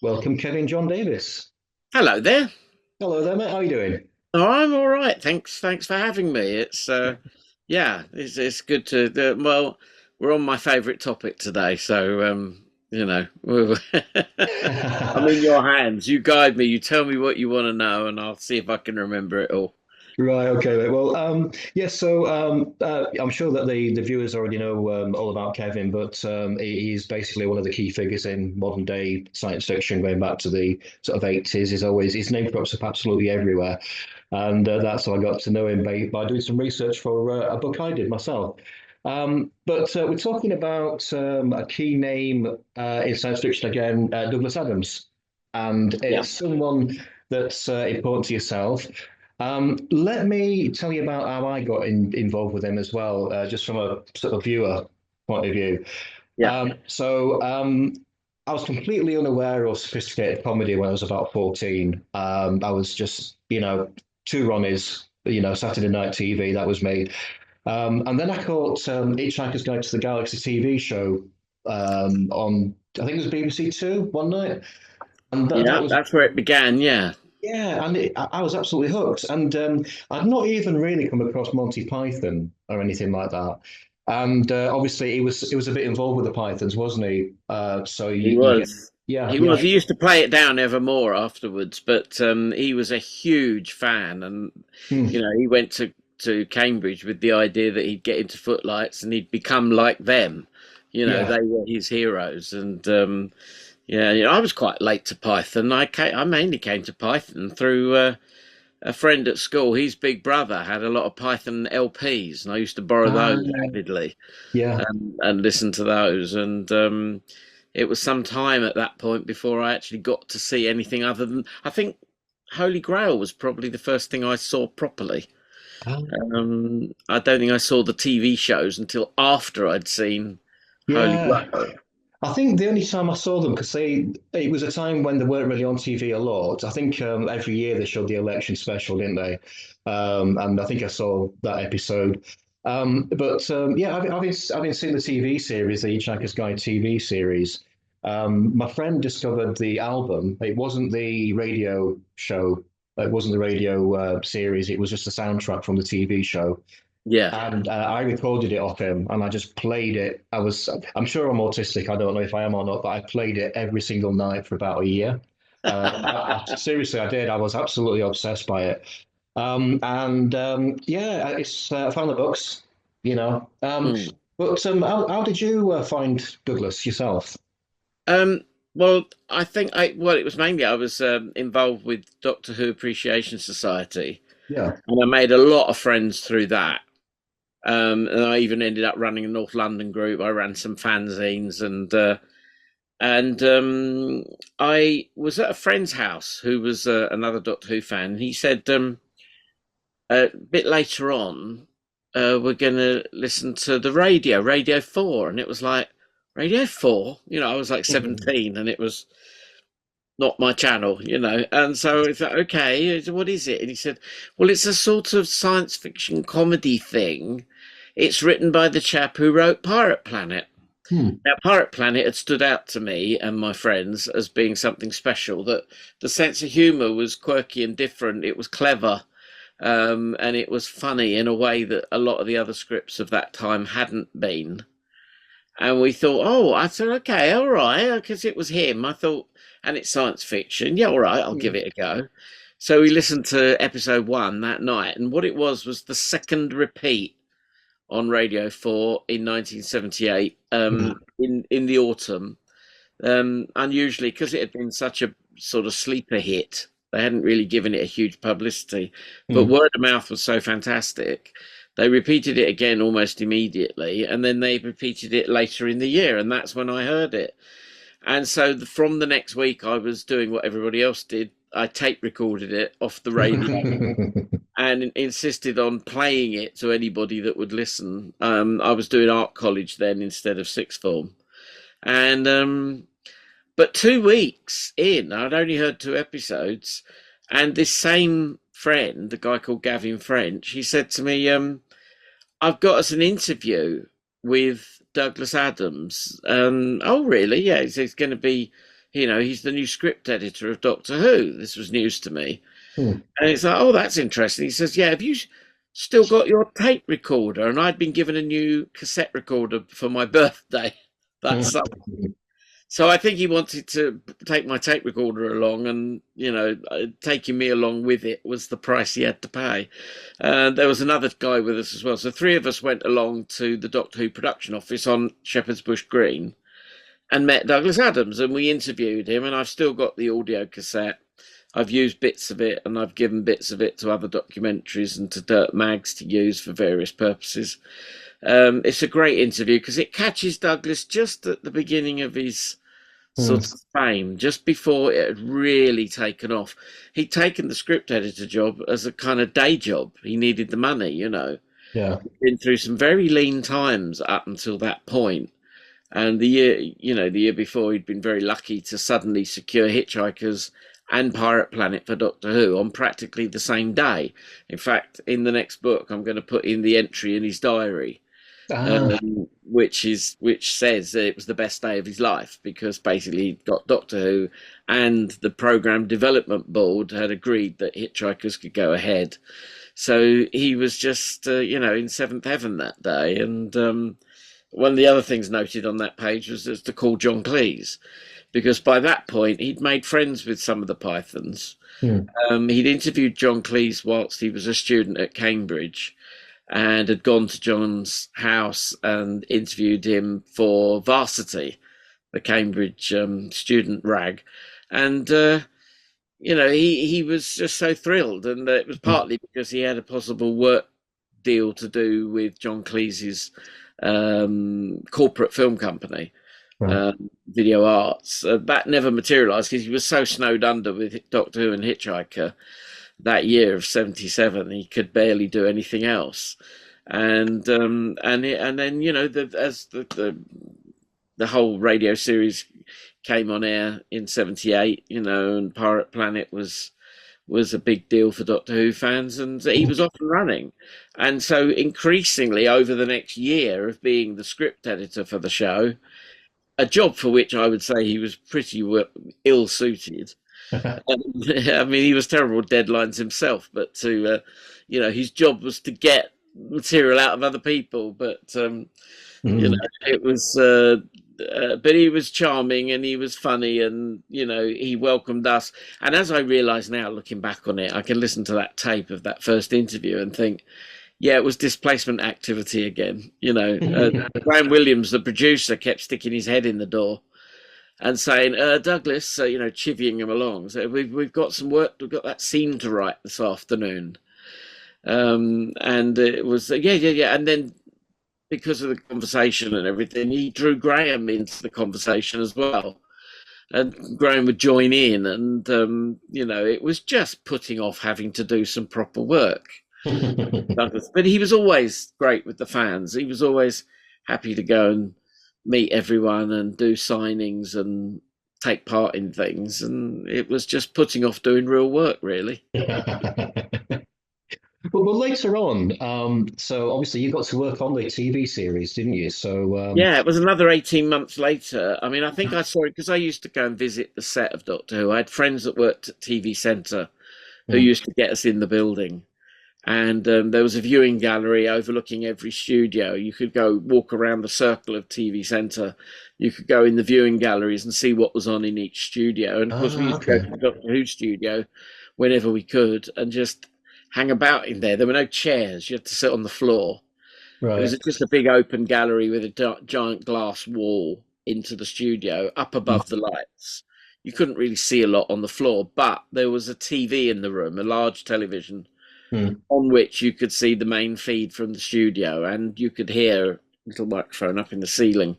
Welcome, Kevin Jon Davies. Hello there. Hello there, mate. How are you doing? Oh, I'm all right. Thanks for having me. Yeah, it's good to. We're on my favourite topic today, so I'm in your hands. You guide me. You tell me what you want to know, and I'll see if I can remember it all. Right, okay, mate. Well, yes, so I'm sure that the viewers already know all about Kevin, but he's basically one of the key figures in modern day science fiction, going back to the sort of 80s. He's always his name crops up absolutely everywhere, and that's how I got to know him by doing some research for a book I did myself. But we're talking about a key name in science fiction again, Douglas Adams, and Yeah. it's someone that's important to yourself. Let me tell you about how I got involved with him as well, just from a sort of viewer point of view. Yeah. I was completely unaware of sophisticated comedy when I was about 14. I was just, two Ronnies, Saturday night TV, that was me. And then I caught Hitchhiker's Guide to the Galaxy TV show on, I think it was BBC Two one night. And that Yeah, was that's where it began. Yeah. yeah, and I was absolutely hooked. And I'd not even really come across Monty Python or anything like that. And obviously, he was a bit involved with the Pythons, wasn't he? So He you get was. yeah, He yeah, was. He used to play it down ever more afterwards, but he was a huge fan, and hmm, he went to Cambridge with the idea that he'd get into footlights and he'd become like them. yeah. They were his heroes, and yeah, I was quite late to Python. I mainly came to Python through a friend at school. His big brother had a lot of Python LPs, and I used to borrow those avidly Yeah. and listen to those. And it was some time at that point before I actually got to see anything other than, I think, Holy Grail was probably the first thing I saw properly. I don't think I saw the TV shows until after I'd seen Holy Yeah. Grail. I think the only time I saw them, because it was a time when they weren't really on TV a lot. I think every year they showed the election special, didn't they? And I think I saw that episode. But yeah, I've been seeing the TV series, the Hitchhiker's Guide TV series. My friend discovered the album. It wasn't the radio show. It wasn't the radio series. It was just the soundtrack from the TV show. Yeah. And I recorded it off him, and I just played it. I'm sure I'm autistic. I don't know if I am or not, but I played it every single night for about a year. Seriously, I did. I was absolutely obsessed by it. And yeah, I found the books, you know. Mm. But how did you find Douglas yourself? Um, well, I think it was mainly I was involved with Doctor Who Appreciation Society, Yeah. and I made a lot of friends through that. And I even ended up running a North London group. I ran some fanzines, and I was at a friend's house who was another Doctor Who fan. And he said a bit later on, we're going to listen to the radio, Radio 4. And it was like, Radio 4? I was like 17 and it was not my channel. And so it's like, okay, what is it? And he said, well, it's a sort of science fiction comedy thing. It's written by the chap who wrote Pirate Planet. Hmm. Now, Pirate Planet had stood out to me and my friends as being something special, that the sense of humour was quirky and different. It was clever. And it was funny in a way that a lot of the other scripts of that time hadn't been. And we thought, oh, I said, okay, all right, because it was him. I thought, and it's science fiction. Yeah, all right, I'll give it a go. So we listened to episode 1 that night, and what it was the second repeat on Radio 4 in 1978, in the autumn. Unusually, because it had been such a sort of sleeper hit, they hadn't really given it a huge publicity. But Hmm. word of mouth was so fantastic. They repeated it again almost immediately, and then they repeated it later in the year, and that's when I heard it. And so from the next week, I was doing what everybody else did. I tape recorded it off the radio and insisted on playing it to anybody that would listen. I was doing art college then instead of sixth form. And but 2 weeks in, I'd only heard 2 episodes, and this same friend, the guy called Gavin French, he said to me, I've got us an interview with Douglas Adams. Oh, really? Yeah, he's going to be he's the new script editor of Doctor Who. This was news to me. Hmm. And it's like, oh, that's interesting. He says, yeah, have you still got your tape recorder? And I'd been given a new cassette recorder for my birthday that Hmm. summer. So I think he wanted to take my tape recorder along, and taking me along with it was the price he had to pay. There was another guy with us as well, so three of us went along to the Doctor Who production office on Shepherd's Bush Green and met Douglas Adams, and we interviewed him. And I've still got the audio cassette. I've used bits of it, and I've given bits of it to other documentaries and to Dirt Mags to use for various purposes. It's a great interview because it catches Douglas just at the beginning of his Hmm. sort of fame, just before it had really taken off. He'd taken the script editor job as a kind of day job. He needed the money, Yeah. Been through some very lean times up until that point. And the year before, he'd been very lucky to suddenly secure Hitchhikers and Pirate Planet for Doctor Who on practically the same day. In fact, in the next book, I'm going to put in the entry in his diary, Ah. which says that it was the best day of his life, because basically he got Doctor Who, and the program development board had agreed that Hitchhikers could go ahead. So he was just in seventh heaven that day. And one of the other things noted on that page was to call John Cleese, because by that point he'd made friends with some of the Pythons. Hmm. He'd interviewed John Cleese whilst he was a student at Cambridge, and had gone to John's house and interviewed him for Varsity, the Cambridge student rag. And he was just so thrilled, and it was Hmm. partly because he had a possible work deal to do with John Cleese's corporate film company, Right. Video Arts. That never materialised because he was so snowed under with Doctor Who and Hitchhiker that year of '77. He could barely do anything else. And then as the whole radio series came on air in '78, and Pirate Planet was a big deal for Doctor Who fans, and he was off and running. And so increasingly over the next year of being the script editor for the show, a job for which I would say he was pretty ill suited. I mean, he was terrible with deadlines himself, but his job was to get material out of other people. But Hmm. it was, but he was charming and he was funny, and he welcomed us. And as I realise now, looking back on it, I can listen to that tape of that first interview and think, yeah, it was displacement activity again. Graham Williams, the producer, kept sticking his head in the door and saying, Douglas, chivying him along. So we've got some work. We've got that scene to write this afternoon. And it was, yeah. And then because of the conversation and everything, he drew Graham into the conversation as well. And Graham would join in, and it was just putting off having to do some proper work. Douglas, but he was always great with the fans. He was always happy to go and meet everyone and do signings and take part in things, and it was just putting off doing real work, really. Well, later on, so obviously you got to work on the TV series, didn't you? So, Yeah, it was another 18 months later. I mean, I think I saw it because I used to go and visit the set of Doctor Who. I had friends that worked at TV Centre who hmm. used to get us in the building. And there was a viewing gallery overlooking every studio. You could go walk around the circle of TV Centre. You could go in the viewing galleries and see what was on in each studio. And of course, we used to go Okay, to the Doctor Who studio whenever we could and just hang about in there. There were no chairs. You had to sit on the floor. It was right. just a big open gallery with a giant glass wall into the studio up Hmm. above the lights. You couldn't really see a lot on the floor, but there was a TV in the room, a large television Hmm. on which you could see the main feed from the studio, and you could hear a little microphone up in the ceiling.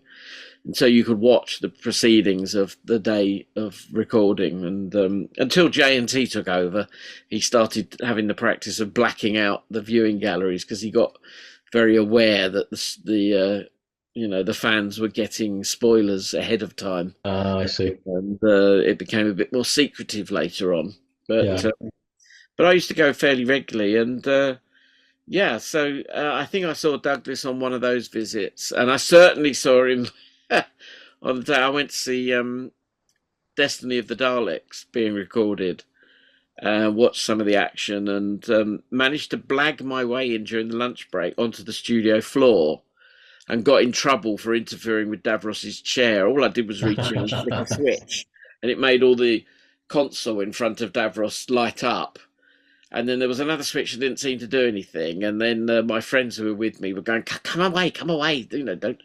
And so you could watch the proceedings of the day of recording. And until J&T took over, he started having the practice of blacking out the viewing galleries because he got very aware that the fans were getting spoilers ahead of time, I see. and it became a bit more secretive later on. Yeah. But I used to go fairly regularly, and yeah, so I think I saw Douglas on one of those visits, and I certainly saw him on the day I went to see Destiny of the Daleks being recorded, watched some of the action, and managed to blag my way in during the lunch break onto the studio floor, and got in trouble for interfering with Davros's chair. All I did was reach in and flick a switch, and it made all the console in front of Davros light up. And then there was another switch that didn't seem to do anything. And then my friends who were with me were going, come away, don't.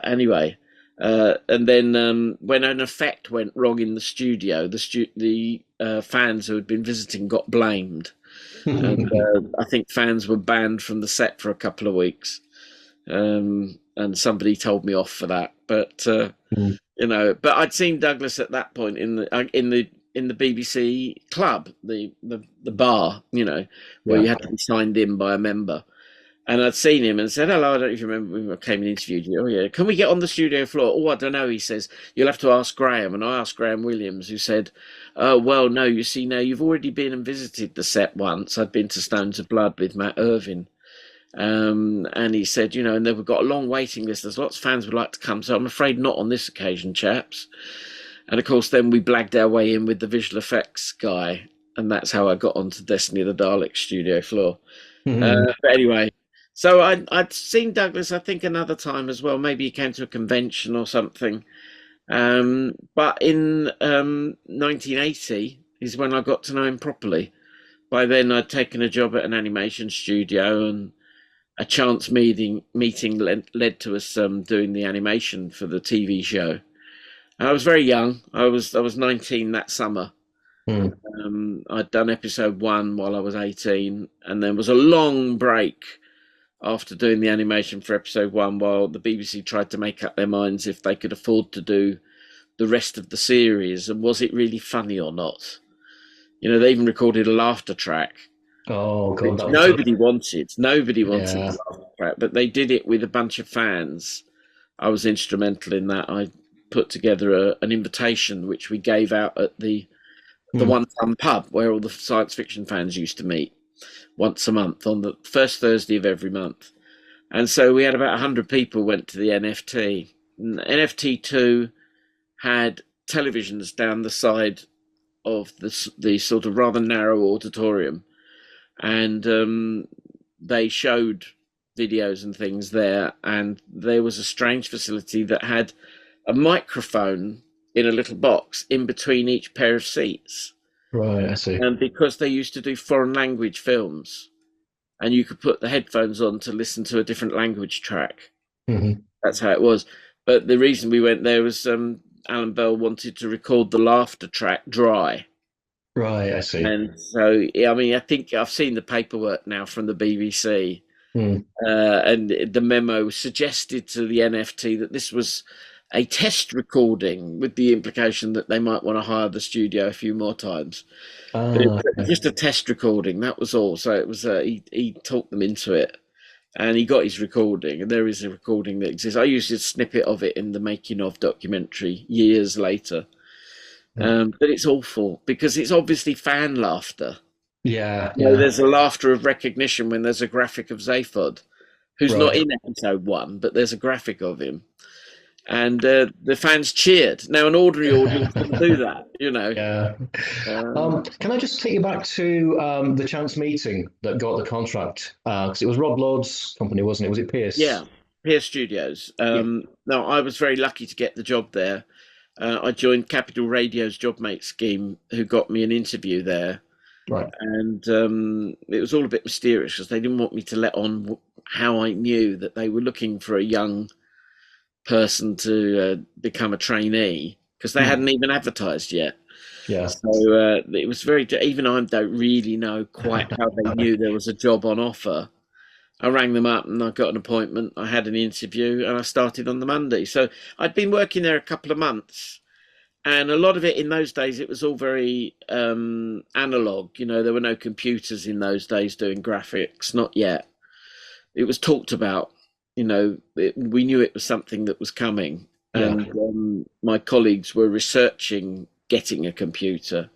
Anyway. And then when an effect went wrong in the studio, the fans who had been visiting got blamed. And I think fans were banned from the set for a couple of weeks. And somebody told me off for that. But, but I'd seen Douglas at that point in the BBC club, the bar, where you had to be signed in by a member. And I'd seen him and said, hello, I don't know if you remember when I came and interviewed you. Oh, yeah. Can we get on the studio floor? Oh, I don't know. He says, you'll have to ask Graham. And I asked Graham Williams, who said, oh, well, no, you see, now you've already been and visited the set once. I'd been to Stones of Blood with Matt Irvine. And he said, and they've got a long waiting list. There's lots of fans would like to come. So I'm afraid not on this occasion, chaps. And of course, then we blagged our way in with the visual effects guy. And that's how I got onto Destiny of the Daleks studio floor. But anyway, so I'd seen Douglas, I think, another time as well. Maybe he came to a convention or something. But in 1980 is when I got to know him properly. By then, I'd taken a job at an animation studio, and a chance meeting led to us doing the animation for the TV show. And I was very young. I was 19 that summer. I'd done episode 1 while I was 18, and then was a long break after doing the animation for episode 1 while the BBC tried to make up their minds if they could afford to do the rest of the series, and was it really funny or not. They even recorded a laughter track. Oh God! Nobody wanted the laughter track, but they did it with a bunch of fans. I was instrumental in that. I put together an invitation which we gave out at the One Ton pub where all the science fiction fans used to meet once a month on the first Thursday of every month. And so we had about 100 people went to the NFT. And NFT2 had televisions down the side of the sort of rather narrow auditorium. And they showed videos and things there. And there was a strange facility that had a microphone in a little box in between each pair of seats. Right, I see. And because they used to do foreign language films, and you could put the headphones on to listen to a different language track. That's how it was. But the reason we went there was Alan Bell wanted to record the laughter track dry. Right, I see. And so, I think I've seen the paperwork now from the BBC. And the memo suggested to the NFT that this was a test recording, with the implication that they might want to hire the studio a few more times. But it was just a test recording, that was all. So it was he talked them into it, and he got his recording, and there is a recording that exists. I used a snippet of it in the Making of documentary years later. But it's awful because it's obviously fan laughter. Yeah. There's a laughter of recognition when there's a graphic of Zaphod, who's not in episode 1, but there's a graphic of him. And the fans cheered. Now, an ordinary audience can do that, Yeah. Can I just take you back to the chance meeting that got the contract? Because it was Rob Lord's company, wasn't it? Was it Pearce? Yeah, Pearce Studios. No, I was very lucky to get the job there. I joined Capital Radio's JobMate scheme, who got me an interview there. Right. And it was all a bit mysterious because they didn't want me to let on how I knew that they were looking for a young person to become a trainee, because they hadn't even advertised yet. Yeah. So it was even I don't really know quite how they knew there was a job on offer. I rang them up and I got an appointment. I had an interview and I started on the Monday. So I'd been working there a couple of months, and a lot of it in those days, it was all very analog. There were no computers in those days doing graphics, not yet. It was talked about. We knew it was something that was coming, and my colleagues were researching getting a computer.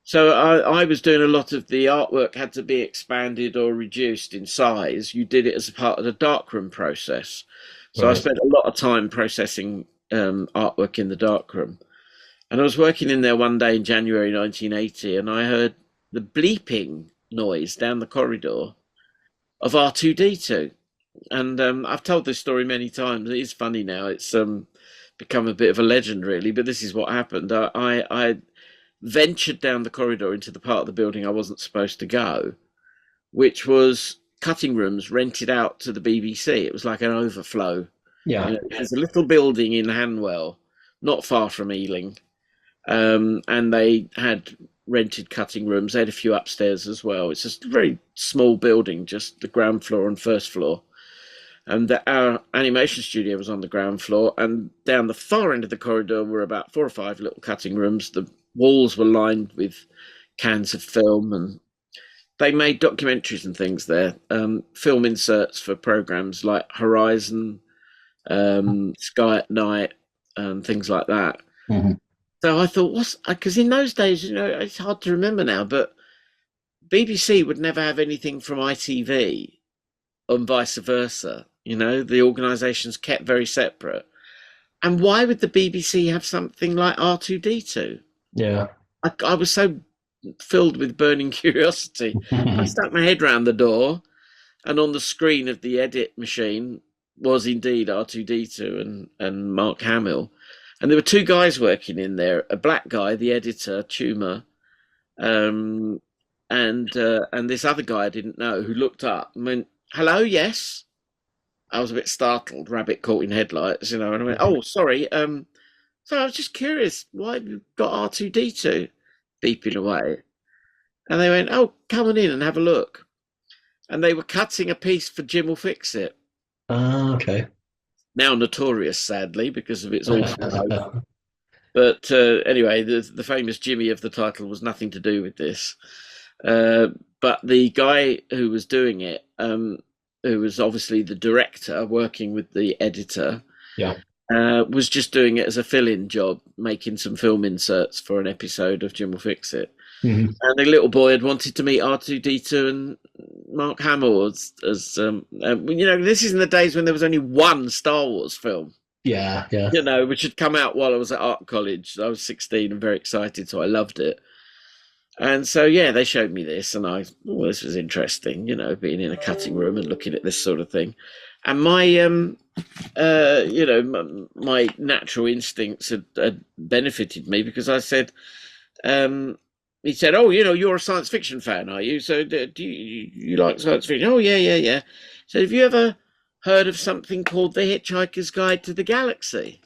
So I was doing a lot of the artwork had to be expanded or reduced in size. You did it as a part of the darkroom process. So I spent a lot of time processing artwork in the darkroom. And I was working in there one day in January 1980, and I heard the bleeping noise down the corridor of R2D2. And I've told this story many times. It is funny now. It's become a bit of a legend, really. But this is what happened. I ventured down the corridor into the part of the building I wasn't supposed to go, which was cutting rooms rented out to the BBC. It was like an overflow. Yeah. There's a little building in Hanwell, not far from Ealing, and they had rented cutting rooms. They had a few upstairs as well. It's just a very small building, just the ground floor and first floor. And our animation studio was on the ground floor, and down the far end of the corridor were about 4 or 5 little cutting rooms. The walls were lined with cans of film, and they made documentaries and things there, film inserts for programs like Horizon, Sky at Night, and things like that. Mm-hmm. So I thought, because in those days, it's hard to remember now, but BBC would never have anything from ITV and vice versa. The organisations kept very separate. And why would the BBC have something like R2D2? Yeah. I was so filled with burning curiosity. I stuck my head round the door, and on the screen of the edit machine was indeed R2D2 and Mark Hamill. And there were 2 guys working in there, a black guy, the editor, Tumour, and this other guy I didn't know, who looked up and went, "Hello, yes." I was a bit startled, rabbit caught in headlights, and I went, "Oh, sorry. So I was just curious, why have you got R2D2 beeping away?" And they went, "Oh, come on in and have a look." And they were cutting a piece for Jim Will Fix It. Okay. Now notorious, sadly, because of its awful. But anyway, the famous Jimmy of the title was nothing to do with this. But the guy who was doing it, who was obviously the director working with the editor, was just doing it as a fill-in job, making some film inserts for an episode of Jim Will Fix It. Mm-hmm. And the little boy had wanted to meet R2D2 and Mark Hamill as this is in the days when there was only one Star Wars film. Yeah. Which had come out while I was at art college. I was 16 and very excited, so I loved it. And so, they showed me this, and this was interesting, being in a cutting room and looking at this sort of thing. And my, my natural instincts had benefited me, because I said, he said, "Oh, you're a science fiction fan, are you? So do you like science fiction?" "Oh, yeah. So have you ever heard of something called The Hitchhiker's Guide to the Galaxy?"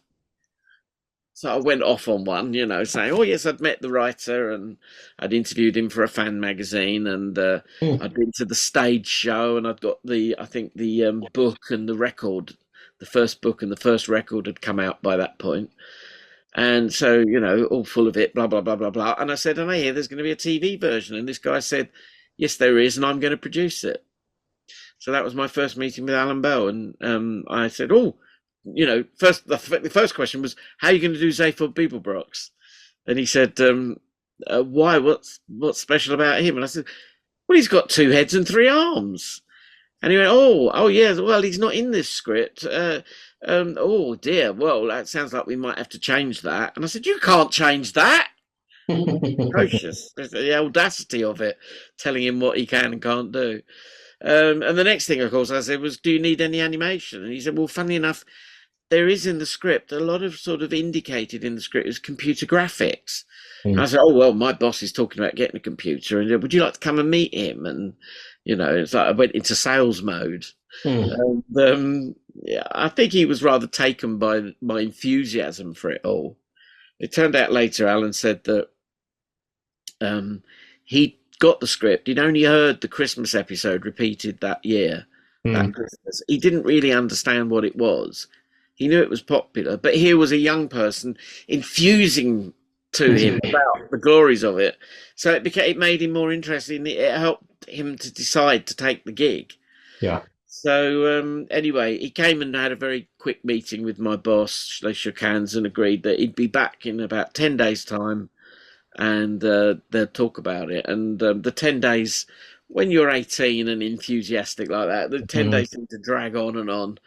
So I went off on one, saying, "Oh, yes, I'd met the writer and I'd interviewed him for a fan magazine, and I'd been to the stage show, and I'd got the book and the record. The first book and the first record had come out by that point. And so, all full of it, blah, blah, blah, blah, blah." And I said, "And I hear there's going to be a TV version." And this guy said, "Yes, there is, and I'm going to produce it." So that was my first meeting with Alan Bell. And I said, "Oh, the first question was, how are you going to do Zaphod Beeblebrox?" And he said, "Why? What's special about him?" And I said, "Well, he's got 2 heads and 3 arms." And he went, "Oh, yeah, well, he's not in this script. Oh, dear. Well, that sounds like we might have to change that." And I said, "You can't change that." Atrocious. The audacity of it, telling him what he can and can't do. And the next thing, of course, I said was, "Do you need any animation?" And he said, "Well, funny enough, there is in the script, a lot of sort of indicated in the script is computer graphics." And I said, "Oh, well, my boss is talking about getting a computer, and would you like to come and meet him?" And, it's like I went into sales mode. And, I think he was rather taken by my enthusiasm for it all. It turned out later, Alan said that he got the script. He'd only heard the Christmas episode repeated that year, that Christmas. He didn't really understand what it was. He knew it was popular, but here was a young person infusing to him about the glories of it. So it made him more interested. It helped him to decide to take the gig. Yeah. So anyway, he came and had a very quick meeting with my boss. They shook hands and agreed that he'd be back in about 10 days' time, and they'll talk about it. And the 10 days, when you're 18 and enthusiastic like that, the 10 days seem to drag on and on.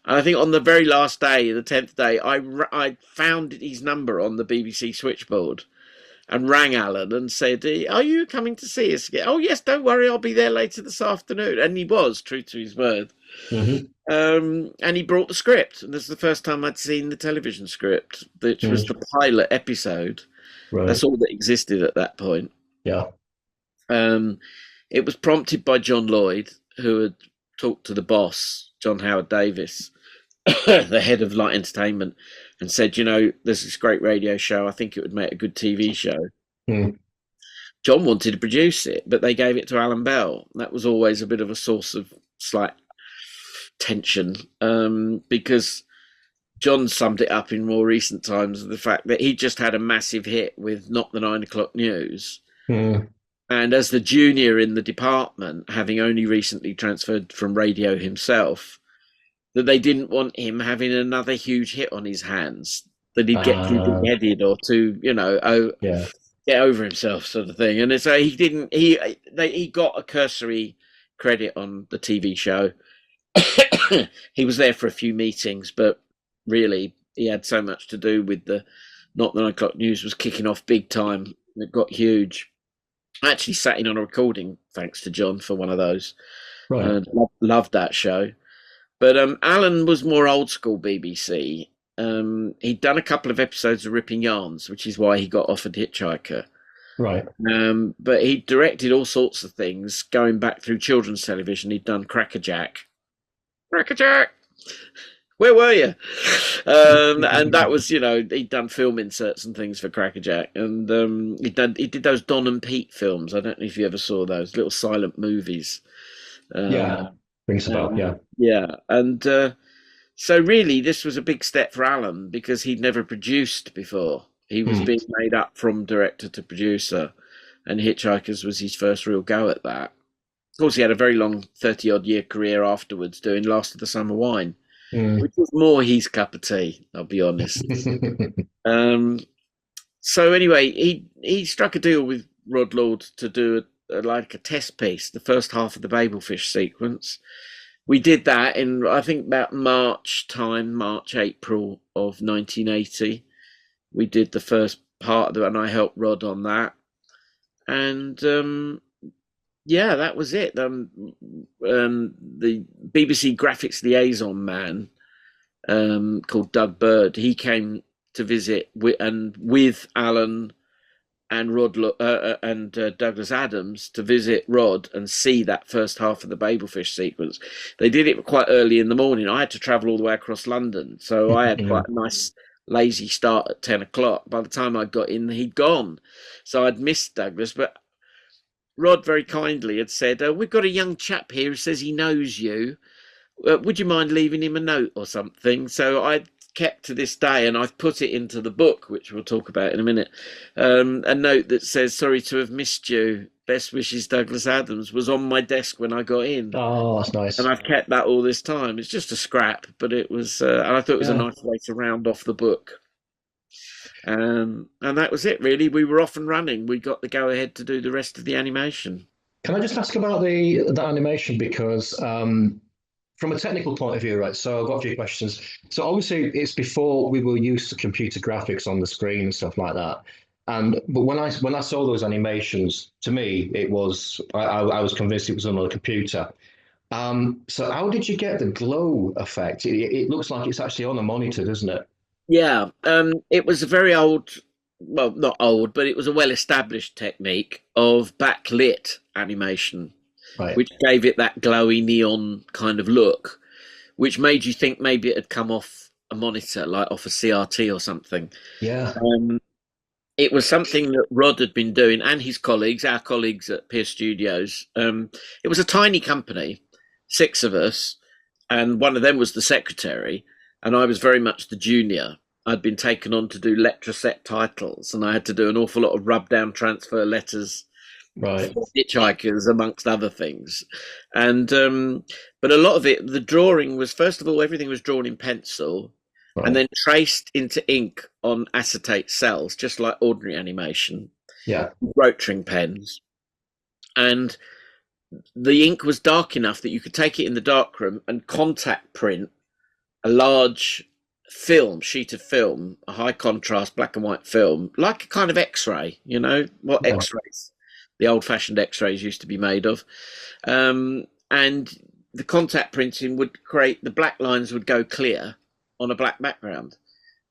And I think on the very last day, the 10th day, I found his number on the BBC switchboard and rang Alan and said, "Are you coming to see us again?" "Oh, yes, don't worry, I'll be there later this afternoon." And he was, true to his word. Mm-hmm. And he brought the script. And this is the first time I'd seen the television script, which was the pilot episode. Right. That's all that existed at that point. Yeah. It was prompted by John Lloyd, who had talked to the boss, John Howard Davis, the head of Light Entertainment, and said, there's this great radio show. I think it would make a good TV show. Mm. John wanted to produce it, but they gave it to Alan Bell. That was always a bit of a source of slight tension, because John summed it up in more recent times, the fact that he just had a massive hit with Not the 9 o'clock news. Mm. And as the junior in the department, having only recently transferred from radio himself, that they didn't want him having another huge hit on his hands, that he'd get too big-headed or too, get over himself, sort of thing. And so he didn't. He got a cursory credit on the TV show. He was there for a few meetings, but really he had so much to do with the Not the 9 o'clock news was kicking off big time. It got huge. I actually sat in on a recording, thanks to John, for one of those. Right. And loved that show. But Alan was more old school BBC. He'd done a couple of episodes of Ripping Yarns, which is why he got offered Hitchhiker. Right. But he directed all sorts of things, going back through children's television. He'd done Crackerjack. Crackerjack! Where were you? And that was, he'd done film inserts and things for Crackerjack. And he did those Don and Pete films. I don't know if you ever saw those little silent movies. Yeah. Rings about, yeah. Yeah. And so really, this was a big step for Alan because he'd never produced before. He was being made up from director to producer, and Hitchhikers was his first real go at that. Of course, he had a very long 30-odd year career afterwards doing Last of the Summer Wine, which was more his cup of tea, I'll be honest. So anyway, he struck a deal with Rod Lord to do a test piece, the first half of the Babelfish sequence. We did that in, I think, about March, April of 1980. We did the first part of it, and I helped Rod on that. And that was it. The BBC graphics liaison man called Doug Bird, he came to visit with Alan and Rod and Douglas Adams to visit Rod and see that first half of the Babelfish sequence. They did it quite early in the morning. I had to travel all the way across London, so I had quite a nice lazy start at 10 o'clock. By the time I got in, he'd gone, so I'd missed Douglas. But Rod very kindly had said, "We've got a young chap here who says he knows you. Would you mind leaving him a note or something?" So I kept to this day, and I've put it into the book, which we'll talk about in a minute. A note that says, "Sorry to have missed you. Best wishes, Douglas Adams," was on my desk when I got in. Oh, that's nice. And I've kept that all this time. It's just a scrap, but it was, and I thought it was a nice way to round off the book. And that was it, really. We were off and running. We got the go-ahead to do the rest of the animation. Can I just ask about the animation? Because from a technical point of view, right, so I've got a few questions. So obviously it's before we were used to computer graphics on the screen and stuff like that. But when I saw those animations, to me, it was, I was convinced it was on a computer. So how did you get the glow effect? It looks like it's actually on a monitor, doesn't it? Yeah, it was a very old, well, not old, but it was a well-established technique of backlit animation, Right. which gave it that glowy neon kind of look, which made you think maybe it had come off a monitor, like off a CRT or something. Yeah. It was something that Rod had been doing, and his colleagues, our colleagues at Pearce Studios. It was a tiny company, 6 of us, and one of them was the secretary, and I was very much the junior. I'd been taken on to do Lectraset titles, and I had to do an awful lot of rub-down transfer letters, Right. for Hitchhikers, amongst other things. And but a lot of it, the drawing was, first of all, everything was drawn in pencil, Right. and then traced into ink on acetate cells, just like ordinary animation. Yeah. Rotring pens. And the ink was dark enough that you could take it in the darkroom and contact print a large sheet of film, a high contrast black and white film, like a kind of X-ray, what Yeah. X-rays, the old-fashioned X-rays used to be made of. And the contact printing would create, the black lines would go clear on a black background.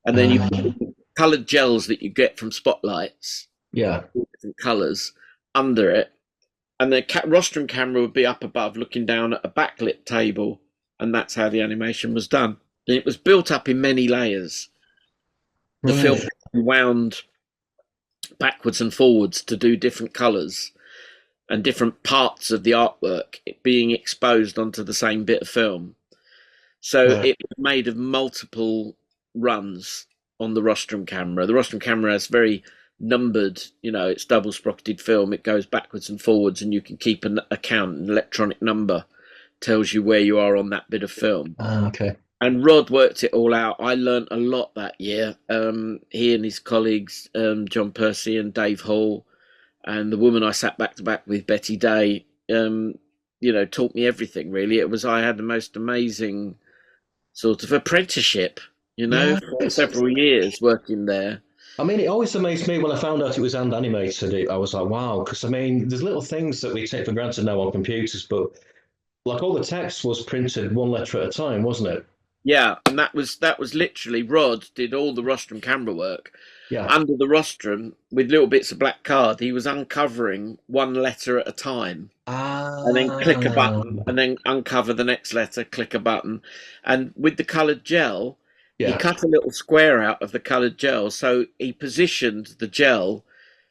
And then you put coloured gels that you get from spotlights, Yeah. different colours, under it. And the rostrum camera would be up above looking down at a backlit table. And that's how the animation was done. And it was built up in many layers. The film wound backwards and forwards to do different colours and different parts of the artwork being exposed onto the same bit of film. So it was made of multiple runs on the rostrum camera. The rostrum camera has very numbered, it's double sprocketed film. It goes backwards and forwards, and you can keep an account. An electronic number tells you where you are on that bit of film. Okay. And Rod worked it all out. I learnt a lot that year. He and his colleagues, John Percy and Dave Hall, and the woman I sat back to back with, Betty Day, taught me everything, really. I had the most amazing sort of apprenticeship, for several years working there. I mean, it always amazed me when I found out it was hand animated. I was like, wow, because I mean, there's little things that we take for granted now on computers, but like all the text was printed one letter at a time, wasn't it? Yeah, and that was literally Rod did all the rostrum camera work. Yeah. Under the rostrum, with little bits of black card, he was uncovering one letter at a time. And then click a button, and then uncover the next letter, click a button. And with the coloured gel, he cut a little square out of the coloured gel. So he positioned the gel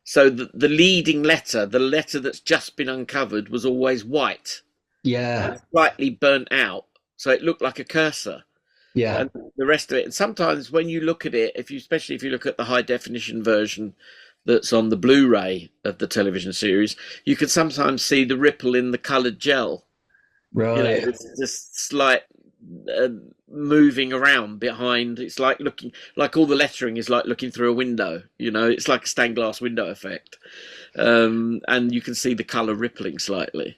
so that the leading letter, the letter that's just been uncovered, was always white. Yeah. Slightly burnt out. So it looked like a cursor. Yeah. And the rest of it. And sometimes when you look at it, especially if you look at the high definition version that's on the Blu-ray of the television series, you can sometimes see the ripple in the coloured gel. Right. It's just slight moving around behind. It's like all the lettering is like looking through a window. It's like a stained glass window effect. And you can see the colour rippling slightly.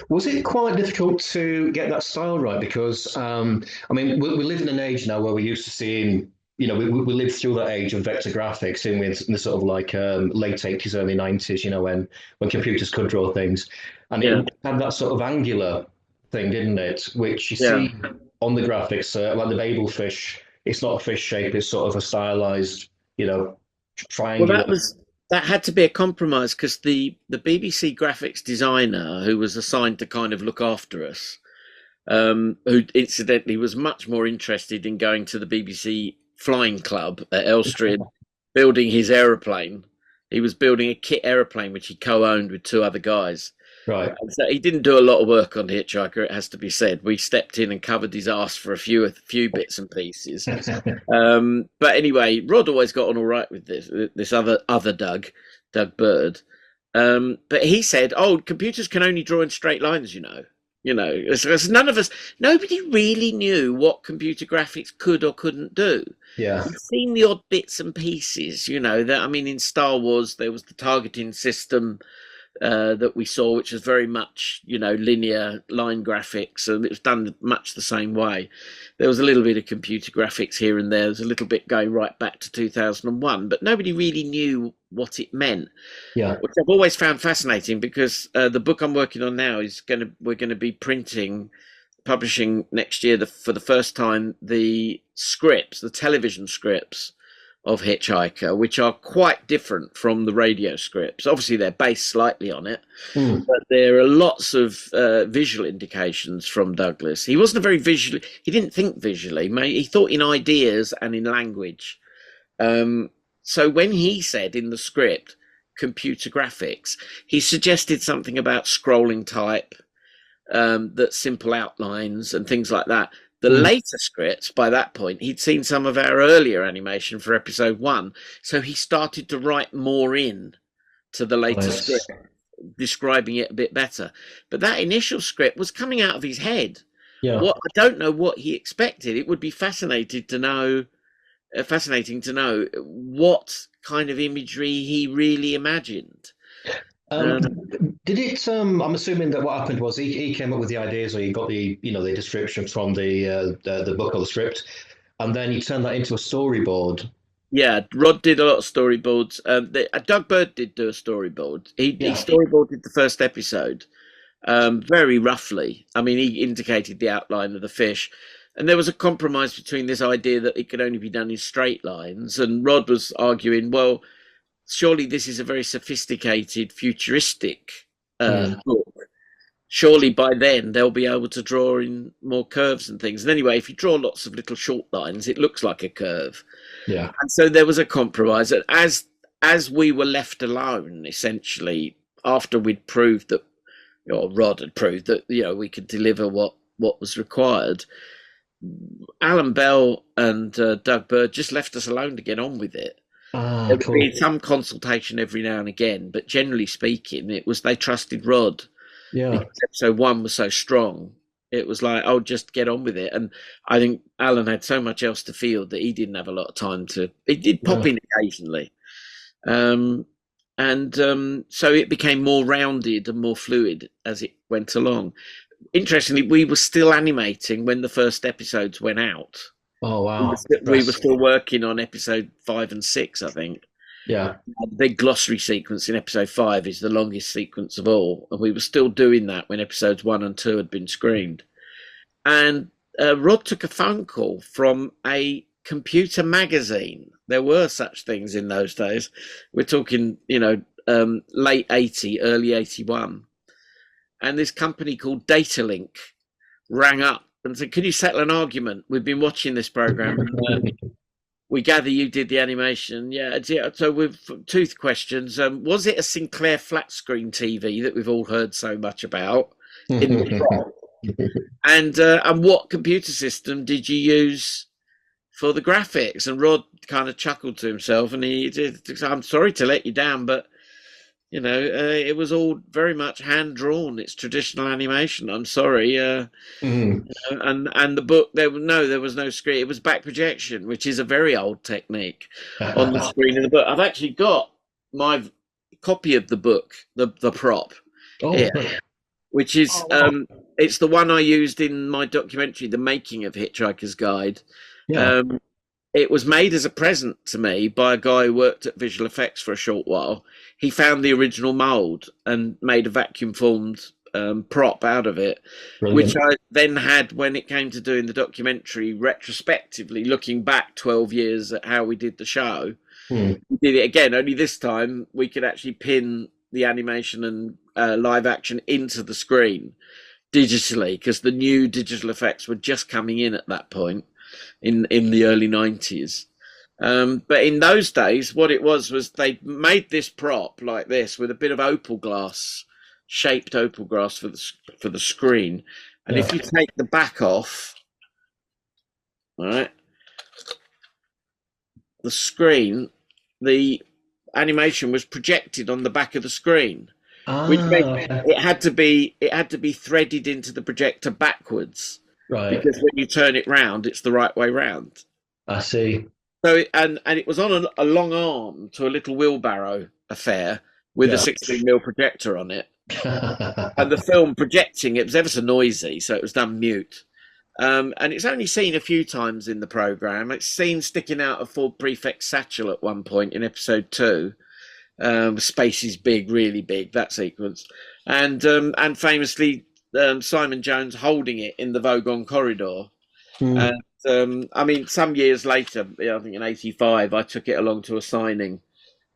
Was it quite difficult to get that style right? Because, I mean, we live in an age now where we're used to seeing, we lived through that age of vector graphics in the sort of like late 80s, early 90s, when computers could draw things. And it had that sort of angular thing, didn't it? Which you see on the graphics, like the Babel fish, it's not a fish shape, it's sort of a stylized, triangular. Well, that had to be a compromise because the BBC graphics designer who was assigned to kind of look after us, who incidentally was much more interested in going to the BBC Flying Club at Elstree and building his aeroplane. He was building a kit aeroplane which he co-owned with two other guys. Right. And so he didn't do a lot of work on Hitchhiker, it has to be said. We stepped in and covered his ass for a few bits and pieces. But anyway, Rod always got on all right with this other Doug Bird. But he said, computers can only draw in straight lines, nobody really knew what computer graphics could or couldn't do. Yeah. You've seen the odd bits and pieces, in Star Wars, there was the targeting system that we saw, which was very much, linear line graphics, and it was done much the same way. There was a little bit of computer graphics here and there. There's a little bit going right back to 2001, but nobody really knew what it meant. Yeah, which I've always found fascinating because the book I'm working on now we're going to be publishing next year for the first time the television scripts of Hitchhiker, which are quite different from the radio scripts. Obviously, they're based slightly on it, but there are lots of visual indications from Douglas. He wasn't he didn't think visually, he thought in ideas and in language. So when he said in the script, computer graphics, he suggested something about scrolling type, that simple outlines and things like that. The later scripts, by that point, he'd seen some of our earlier animation for episode 1. So he started to write more in to the later script, describing it a bit better. But that initial script was coming out of his head. Yeah. I don't know what he expected. It would be fascinating to know what kind of imagery he really imagined. Did it? I'm assuming that what happened was he came up with the ideas, or he got the description from the book or the script, and then he turned that into a storyboard. Yeah, Rod did a lot of storyboards. Doug Bird did do a storyboard. He Yeah. storyboarded the first episode, very roughly. I mean, he indicated the outline of the fish. And there was a compromise between this idea that it could only be done in straight lines. And Rod was arguing, well, surely this is a very sophisticated, futuristic Mm. book. Surely by then they'll be able to draw in more curves and things. And anyway, if you draw lots of little short lines, it looks like a curve. Yeah. And so there was a compromise. And as we were left alone, essentially, after we'd proved that, or Rod had proved that, we could deliver what was required, Alan Bell and Doug Bird just left us alone to get on with it. Ah, There would cool. be some consultation every now and again, but generally speaking, it was they trusted Rod Yeah. because episode one was so strong. It was like, oh, just get on with it. And I think Alan had so much else to field that he didn't have a lot of time to. He did pop Yeah. in occasionally, and so it became more rounded and more fluid as it went along. Interestingly, we were still animating when the first episodes went out. Oh We were, wow. still, we were Impressive. still working on episode 5 and 6, I think. Yeah. The big glossary sequence in episode 5 is the longest sequence of all, and we were still doing that when episodes 1 and 2 had been screened. And Rod took a phone call from a computer magazine. There were such things in those days. We're talking, late 80, early 81. And this company called Datalink rang up and said, "Can you settle an argument? We've been watching this program. We gather you did the animation." Yeah. So with two questions. Was it a Sinclair flat screen TV that we've all heard so much about in the prop? And what computer system did you use for the graphics? And Rod kind of chuckled to himself, and he did. "I'm sorry to let you down, but it was all very much hand drawn. It's traditional animation. I'm sorry." Mhm. And the book, there was no screen. It was back projection, which is a very old technique on the screen of the book. I've actually got my copy of the book, the prop Oh, here, which is it's the one I used in my documentary, The Making of Hitchhiker's Guide. yeah. It was made as a present to me by a guy who worked at visual effects for a short while. He found the original mold and made a vacuum formed prop out of it, Brilliant. which I then had when it came to doing the documentary retrospectively, looking back 12 years at how we did the show. Hmm. We did it again, only this time we could actually pin the animation and live action into the screen digitally, because the new digital effects were just coming in at that point in the early 90s. But in those days, what it was they made this prop like this with a bit of opal glass, shaped opal glass for the screen. And Yeah. if you take the back off, all right, the screen, the animation was projected on the back of the screen, which meant Okay. it had to be threaded into the projector backwards, Right. because when you turn it round, it's the right way round. I see. So and it was on a long arm to a little wheelbarrow affair with a Yeah. 16mm projector on it, and the film projecting it was ever so noisy, so it was done mute. And it's only seen a few times in the program. It's seen sticking out of Ford Prefect's satchel at one point in episode 2. Space is big, really big, that sequence, and famously Simon Jones holding it in the Vogon corridor. Hmm. And I mean, some years later, I think in '85, I took it along to a signing,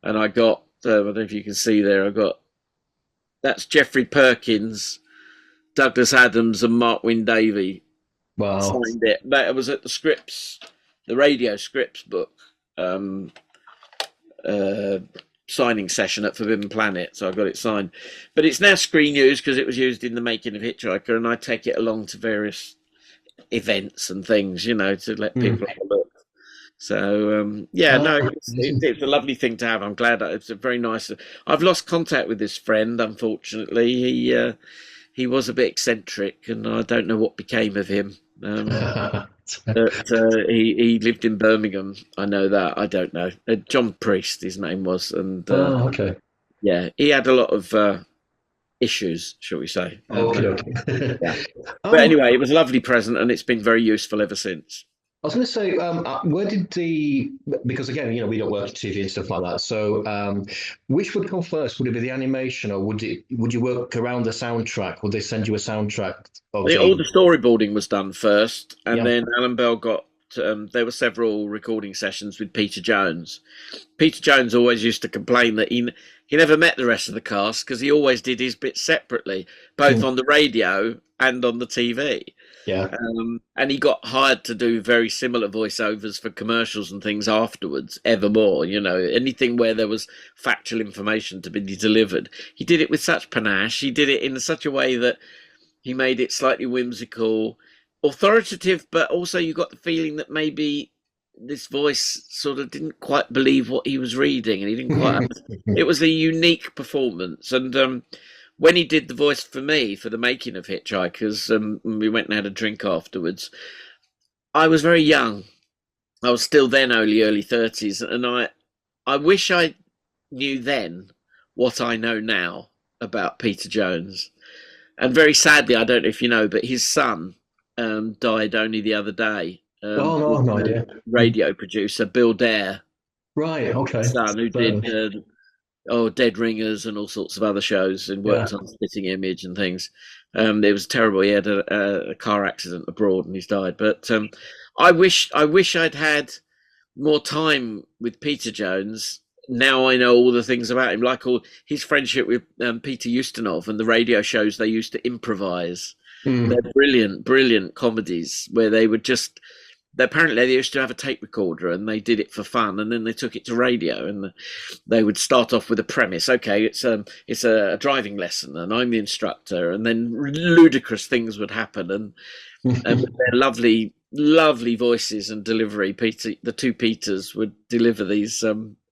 and I got, I don't know if you can see there, that's Jeffrey Perkins, Douglas Adams, and Mark Wing-Davey Wow. signed it. That was at the radio scripts book signing session at Forbidden Planet, so I got it signed. But it's now screen used because it was used in The Making of Hitchhiker, and I take it along to various events and things, to let people have a look. So it's a lovely thing to have. I'm glad it's a very nice. I've lost contact with this friend, unfortunately. He was a bit eccentric, and I don't know what became of him. But he lived in Birmingham. I know that. I don't know. John Priest, his name was, and Oh, okay. yeah, he had a lot of issues, shall we say. Okay, okay. Yeah. But um, anyway, it was a lovely present, and it's been very useful ever since. I was going to say, where did because again, we don't work in TV and stuff like that. So, which would come first? Would it be the animation, or would you work around the soundtrack? Would they send you a soundtrack of All the? the storyboarding was done first, and Yeah. then Alan Bell got. There were several recording sessions with Peter Jones. Peter Jones always used to complain that he never met the rest of the cast because he always did his bit separately, both Mm. on the radio and on the TV. Yeah. And he got hired to do very similar voiceovers for commercials and things afterwards, evermore. Anything where there was factual information to be delivered. He did it with such panache. He did it in such a way that he made it slightly whimsical, authoritative, but also you got the feeling that maybe this voice sort of didn't quite believe what he was reading, and he didn't quite understand. It was a unique performance. And when he did the voice for me for the making of Hitchhikers, we went and had a drink afterwards. I was very young. I was still then only early 30s, and I wish I knew then what I know now about Peter Jones. And very sadly, I don't know if you know, but his son died only the other day. Oh no, no idea. Radio producer Bill Dare, Right. Okay. son, who Fair did enough. Dead Ringers and all sorts of other shows and Yeah. worked on Spitting Image and things. It was terrible. He had a car accident abroad and he's died. But I wish I'd had more time with Peter Jones. Now I know all the things about him, like all his friendship with Peter Ustinov and the radio shows they used to improvise. Mm. They're brilliant, brilliant comedies where they would just. Apparently, they used to have a tape recorder and they did it for fun, and then they took it to radio, and they would start off with a premise. Okay, it's a driving lesson, and I'm the instructor, and then ludicrous things would happen, and with their lovely, lovely voices and delivery, the two Peters would deliver these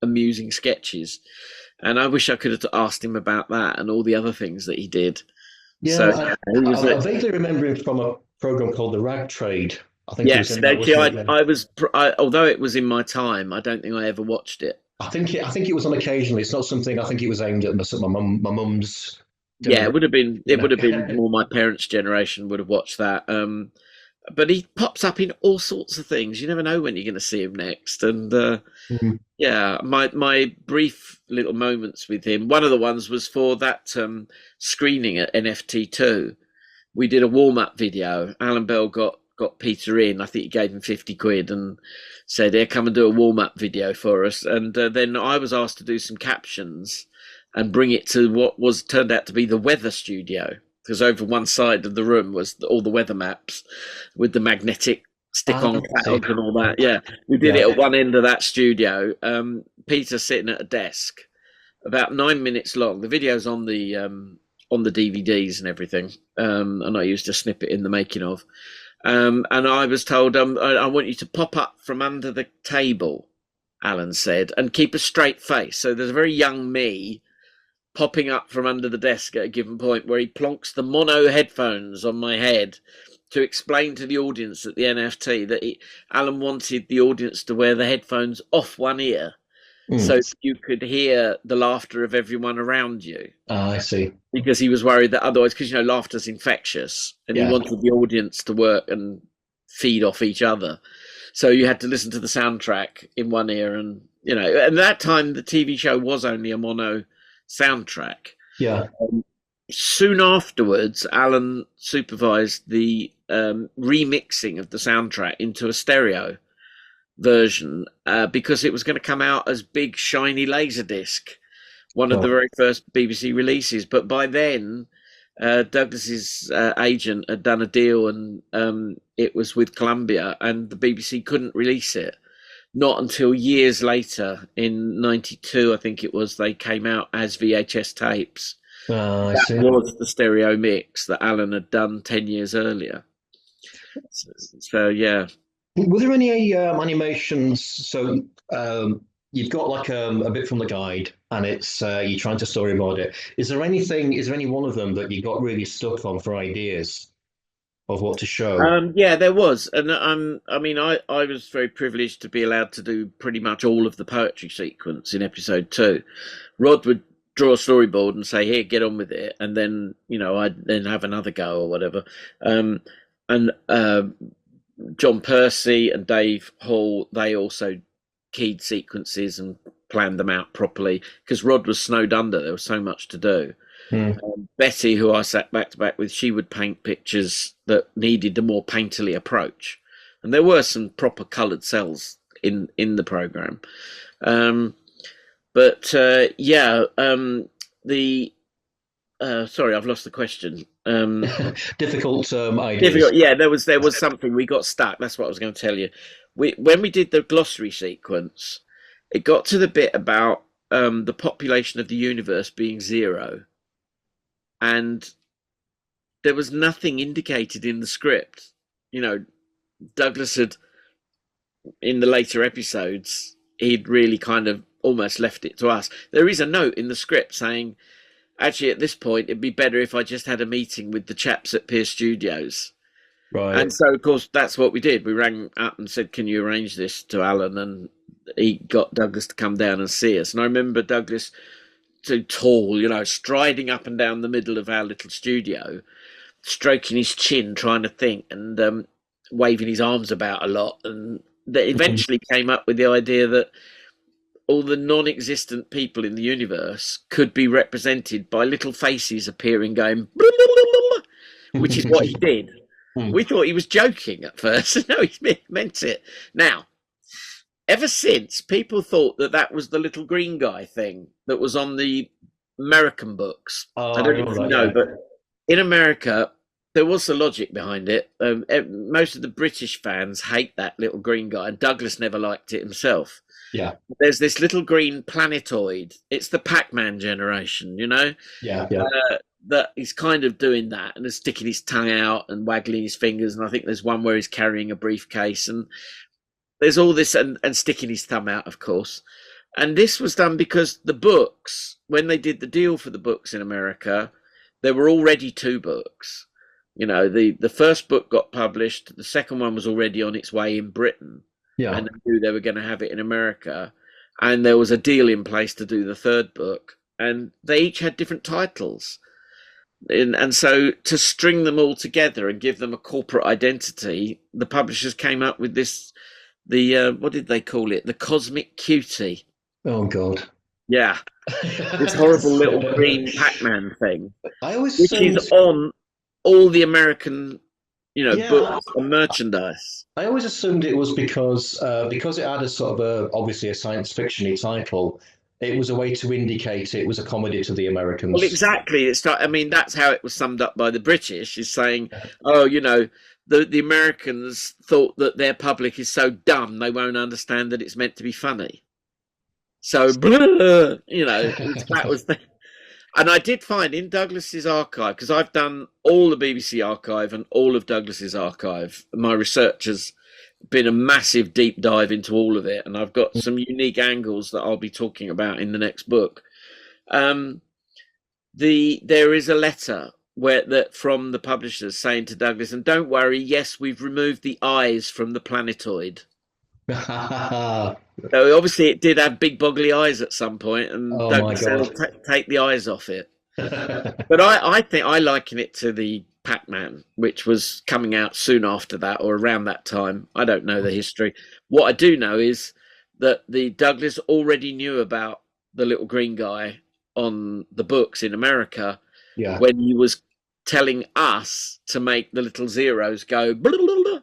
amusing sketches, and I wish I could have asked him about that and all the other things that he did. Yeah, So I vaguely remember him from a program called The Rag Trade. I think he was yes, in that, actually, wasn't he? Yeah. although it was in my time, I don't think I ever watched it. I think it was on occasionally. It's not something. I think it was aimed at my mum's. Yeah, it would have been. You It know. would have been more my parents' generation would have watched that. But he pops up in all sorts of things. You never know when you're going to see him next. And Mhm. yeah, my brief little moments with him. One of the ones was for that screening at NFT2. We did a warm up video. Alan Bell got Peter in. I think he gave him 50 quid and said, "Here, come and do a warm up video for us." And then I was asked to do some captions and bring it to what was turned out to be the weather studio, because over one side of the room was all the weather maps with the magnetic stick-on clouds and all that. Yeah, we did it at one end of that studio. Peter sitting at a desk, about 9 minutes long. The video's on the DVDs and everything, and I used a snippet in the making of. And I was told, I want you to pop up from under the table, Alan said, and keep a straight face. So there's a very young me popping up from under the desk at a given point where he plonks the mono headphones on my head to explain to the audience at the NFT that Alan wanted the audience to wear the headphones off one ear so you could hear the laughter of everyone around you. I see. Because he was worried that otherwise, because laughter's infectious, and he wanted the audience to work and feed off each other. So you had to listen to the soundtrack in one ear, and at that time the TV show was only a mono soundtrack. Yeah. Soon afterwards, Alan supervised the remixing of the soundtrack into a stereo version because it was going to come out as big shiny laserdisc, one of the very first BBC releases. But by then, Douglas's agent had done a deal, and it was with Columbia, and the BBC couldn't release it. Not until years later, in '92, I think it was, they came out as VHS tapes. I see. That was the stereo mix that Alan had done 10 years earlier. So yeah. Were there any animations? So you've got like a bit from the guide, and it's you're trying to storyboard it. Is there any one of them that you got really stuck on for ideas of what to show? Yeah, there was, and I mean, I was very privileged to be allowed to do pretty much all of the poetry sequence in episode 2. Rod would draw a storyboard and say, "Here, get on with it," and then I'd then have another go or whatever. And John Percy and Dave Hall, they also keyed sequences and planned them out properly because Rod was snowed under. There was so much to do. Betty, who I sat back to back with, she would paint pictures that needed a more painterly approach, and there were some proper coloured cells in the program. Sorry, I've lost the question. Difficult ideas. Difficult. Yeah, there was something we got stuck. That's what I was going to tell you. When we did the glossary sequence, it got to the bit about the population of the universe being 0, and there was nothing indicated in the script. Douglas had, in the later episodes, he'd really kind of almost left it to us. There is a note in the script saying, actually, at this point, it'd be better if I just had a meeting with the chaps at Pearce Studios. Right. And so, of course, that's what we did. We rang up and said, can you arrange this to Alan? And he got Douglas to come down and see us. And I remember Douglas, so tall, striding up and down the middle of our little studio, stroking his chin, trying to think, and waving his arms about a lot. And they eventually came up with the idea that all the non-existent people in the universe could be represented by little faces appearing going, blah, blah, blah, blah, which is what he did. We thought he was joking at first. No, he meant it. Now, ever since, people thought that was the little green guy thing that was on the American books. I don't know if you know, but in America, there was the logic behind it. Most of the British fans hate that little green guy, and Douglas never liked it himself. Yeah. There's this little green planetoid. It's the Pac-Man generation, Yeah. That he's kind of doing that and is sticking his tongue out and waggling his fingers. And I think there's one where he's carrying a briefcase, and there's all this and sticking his thumb out, of course. And this was done because the books, when they did the deal for the books in America, there were already 2 books. The first book got published. The second one was already on its way in Britain. Yeah. And they knew they were going to have it in America. And there was a deal in place to do the 3rd book. And they each had different titles. And so to string them all together and give them a corporate identity, the publishers came up with what did they call it? The Cosmic Cutie. Oh, God. Yeah. This horrible little green Pac-Man thing. Which is on all the American, books and merchandise. I always assumed it was because it had a sort of obviously a science fiction-y title. It was a way to indicate it was a comedy to the Americans. Well, exactly. That's how it was summed up by the British, is saying, the Americans thought that their public is so dumb they won't understand that it's meant to be funny. So, that was the... And I did find in Douglas's archive, because I've done all the BBC archive and all of Douglas's archive, my research has been a massive deep dive into all of it, and I've got some unique angles that I'll be talking about in the next book. There is a letter from the publishers saying to Douglas, and don't worry, yes, we've removed the eyes from the planetoid. So obviously it did have big boggly eyes at some point, and Douglas said, take the eyes off it. But I think I liken it to the Pac-Man, which was coming out soon after that or around that time. I don't know the history. What I do know is that the Douglas already knew about the little green guy on the books in America when he was telling us to make the little zeros go blah, blah, blah.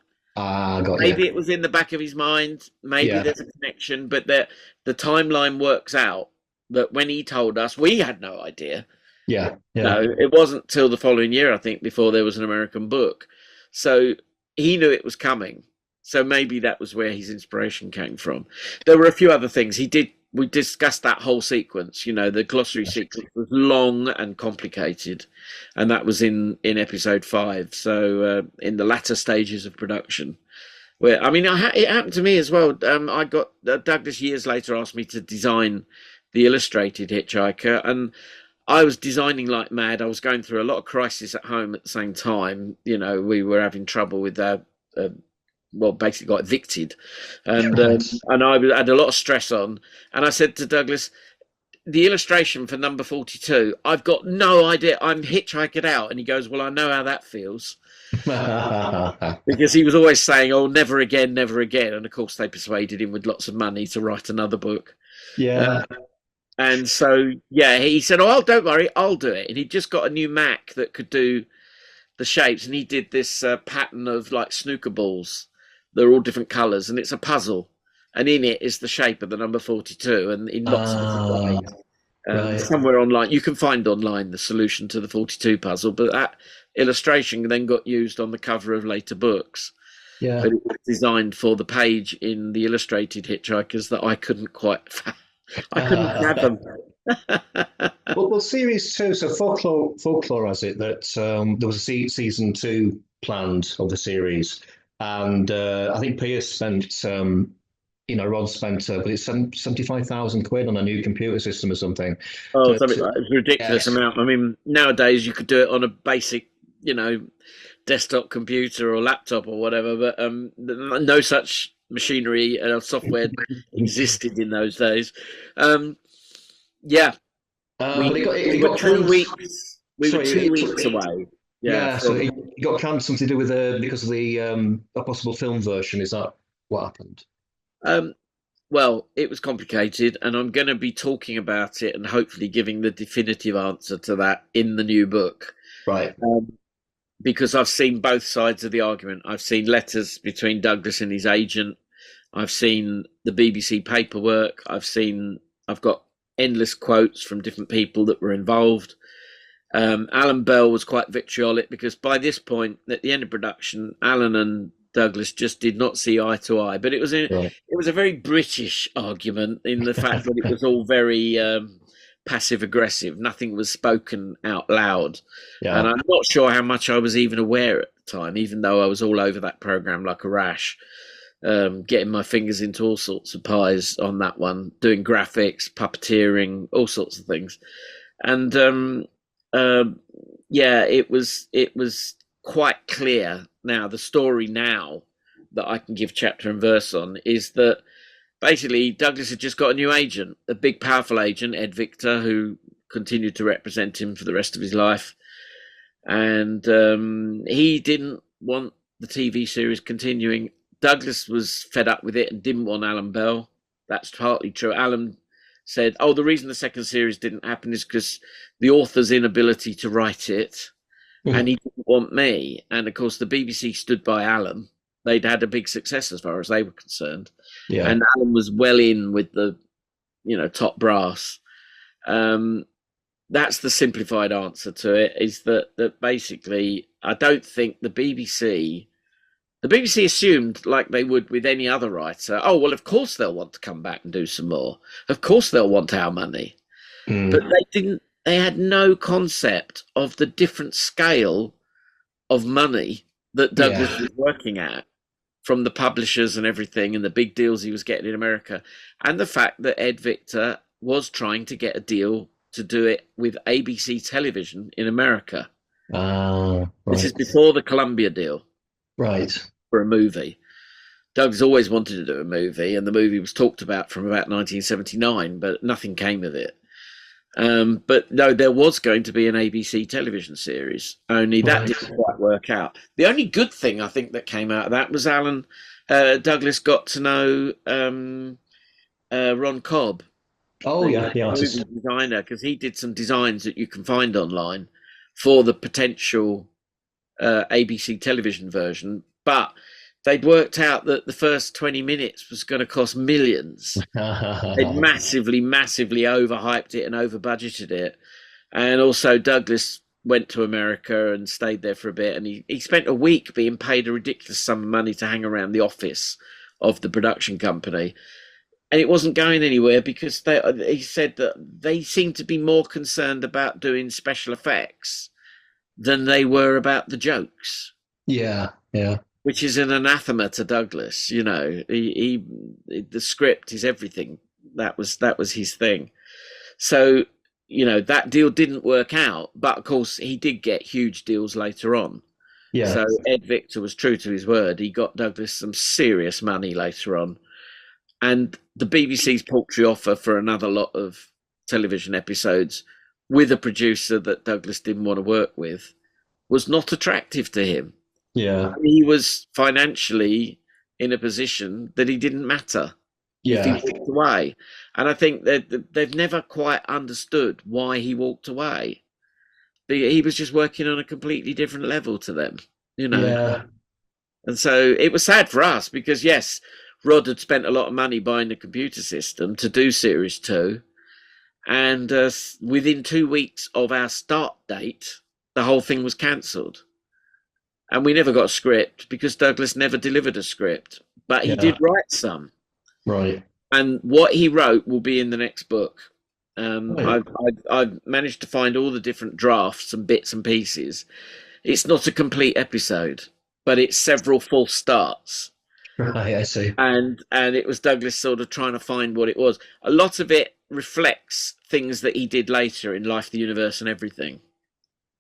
Maybe it was in the back of his mind. Maybe there's a connection, but the timeline works out that when he told us, we had no idea. No, it wasn't till the following year, I think, before there was an American book. So he knew it was coming. So maybe that was where his inspiration came from. There were a few other things we discussed that whole sequence. The glossary sequence was long and complicated, and that was in episode 5. So in the latter stages of production, where it happened to me as well. I got Douglas years later asked me to design the illustrated Hitchhiker, and I was designing like mad. I was going through a lot of crisis at home at the same time. We were having trouble with our. Basically got evicted, and I had a lot of stress on. And I said to Douglas, the illustration for number 42, I've got no idea. I'm hitchhiking out. And he goes, well, I know how that feels. Because he was always saying, oh, never again, never again. And of course, they persuaded him with lots of money to write another book. Yeah. And so, yeah, he said, oh, don't worry, I'll do it. And he'd just got a new Mac that could do the shapes. And he did this pattern of like snooker balls. They're all different colours. And it's a puzzle. And in it is the shape of the number 42 and in lots of different ways. Right. Somewhere online, you can find online the solution to the 42 puzzle, but that illustration then got used on the cover of later books. Yeah. But it was designed for the page in the illustrated Hitchhikers that I couldn't fathom. Well, series 2. So folklore has it that there was a season 2 planned of the series, and I think Pearce spent. Rod spent, but it's 75,000 quid on a new computer system or something. Oh, something like it's a ridiculous amount. I mean, nowadays you could do it on a basic, desktop computer or laptop or whatever, but no such machinery and software existed in those days. Yeah, we were 2 weeks. We were 2 weeks away. Yeah, so it got canned, something to do with because of the a possible film version. Is that what happened? Well, it was complicated, and I'm going to be talking about it and hopefully giving the definitive answer to that in the new book. Right. Because I've seen both sides of the argument. I've seen letters between Douglas and his agent. I've seen the BBC paperwork. I've got endless quotes from different people that were involved. Alan Bell was quite vitriolic because by this point, at the end of production, Alan and Douglas just did not see eye to eye, but it was a very British argument in the fact that it was all very passive aggressive. Nothing was spoken out loud, and I'm not sure how much I was even aware at the time, even though I was all over that program like a rash, getting my fingers into all sorts of pies on that one, doing graphics, puppeteering, all sorts of things, and it was quite clear. Now, the story now that I can give chapter and verse on is that basically Douglas had just got a new agent, a big, powerful agent, Ed Victor, who continued to represent him for the rest of his life. And he didn't want the TV series continuing. Douglas was fed up with it and didn't want Alan Bell. That's partly true. Alan said, the reason the second series didn't happen is because the author's inability to write it. And he didn't want me. And of course, the BBC stood by Alan. They'd had a big success as far as they were concerned. Yeah. And Alan was well in with the, top brass. That's the simplified answer to it, is that basically, I don't think the BBC assumed, like they would with any other writer, of course they'll want to come back and do some more. Of course they'll want our money. But they didn't. They had no concept of the different scale of money that Douglas was working at from the publishers and everything and the big deals he was getting in America. And the fact that Ed Victor was trying to get a deal to do it with ABC television in America. Right. This is before the Columbia deal. Right. For a movie. Douglas always wanted to do a movie, and the movie was talked about from about 1979, but nothing came of it. But no, there was going to be an ABC television series, only that didn't quite work out. The only good thing I think that came out of that was Douglas got to know Ron Cobb. Oh, the artist. Designer, because he did some designs that you can find online for the potential ABC television version. But they'd worked out that the first 20 minutes was going to cost millions. They'd massively, massively overhyped it and over-budgeted it. And also Douglas went to America and stayed there for a bit. And he spent a week being paid a ridiculous sum of money to hang around the office of the production company. And it wasn't going anywhere because he said that they seemed to be more concerned about doing special effects than they were about the jokes. Yeah. Which is an anathema to Douglas, the script is everything. That was his thing. So, that deal didn't work out, but of course he did get huge deals later on. Yeah. So Ed Victor was true to his word. He got Douglas some serious money later on. And the BBC's paltry offer for another lot of television episodes with a producer that Douglas didn't want to work with was not attractive to him. Yeah. He was financially in a position that he didn't matter if he Yeah. walked away. And I think that they've never quite understood why he walked away. He was just working on a completely different level to them, you know. Yeah. And so it was sad for us because, yes, Rod had spent a lot of money buying the computer system to do Series 2. And within 2 weeks of our start date, the whole thing was cancelled. And we never got a script because Douglas never delivered a script. But he did write some. Right. And what he wrote will be in the next book. Right. I've managed to find all the different drafts and bits and pieces. It's not a complete episode, but it's several false starts. Right, I see. And it was Douglas sort of trying to find what it was. A lot of it reflects things that he did later in Life, the Universe and Everything,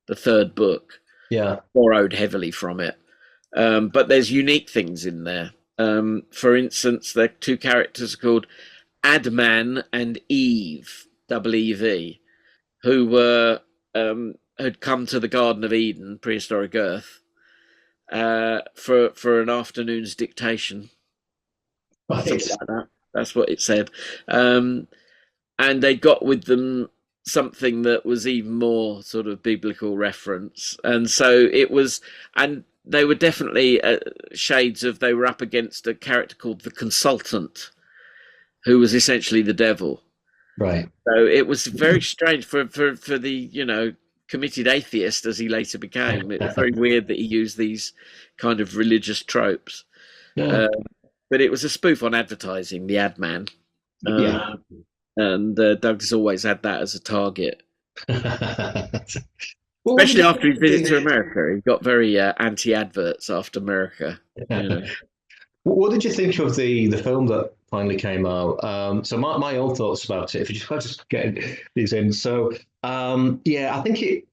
the third book. Yeah. Borrowed heavily from it. But there's unique things in there. For instance, the two characters are called Adman and Eve, EEV, who were had come to the Garden of Eden, prehistoric Earth, for an afternoon's dictation. Right. Something like that. That's what it said. And they got with them something that was even more sort of biblical reference. And so it was, and they were definitely shades of, they were up against a character called the Consultant, who was essentially the devil. Right. So it was very strange for the, you know, committed atheist as he later became. It was very weird that he used these kind of religious tropes. Yeah. But it was a spoof on advertising, the ad man. Yeah. And Douglas always had that as a target. Well, Especially after he visited to America. He got very anti-adverts after America. You know. What did you think of the film that finally came out? So my own thoughts about it, if you just get these in. So yeah, I think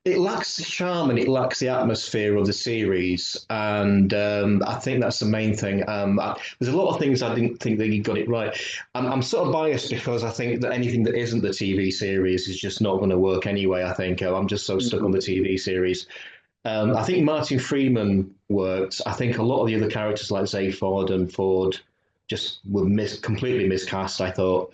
it lacks the charm and it lacks the atmosphere of the series, and I think that's the main thing. There's a lot of things I didn't think that he got it right. I'm sort of biased because I think that anything that isn't the TV series is just not going to work anyway. I think I'm just so stuck on the TV series. I think Martin Freeman worked. I think a lot of the other characters like Zaphod and Ford just were completely miscast, I thought.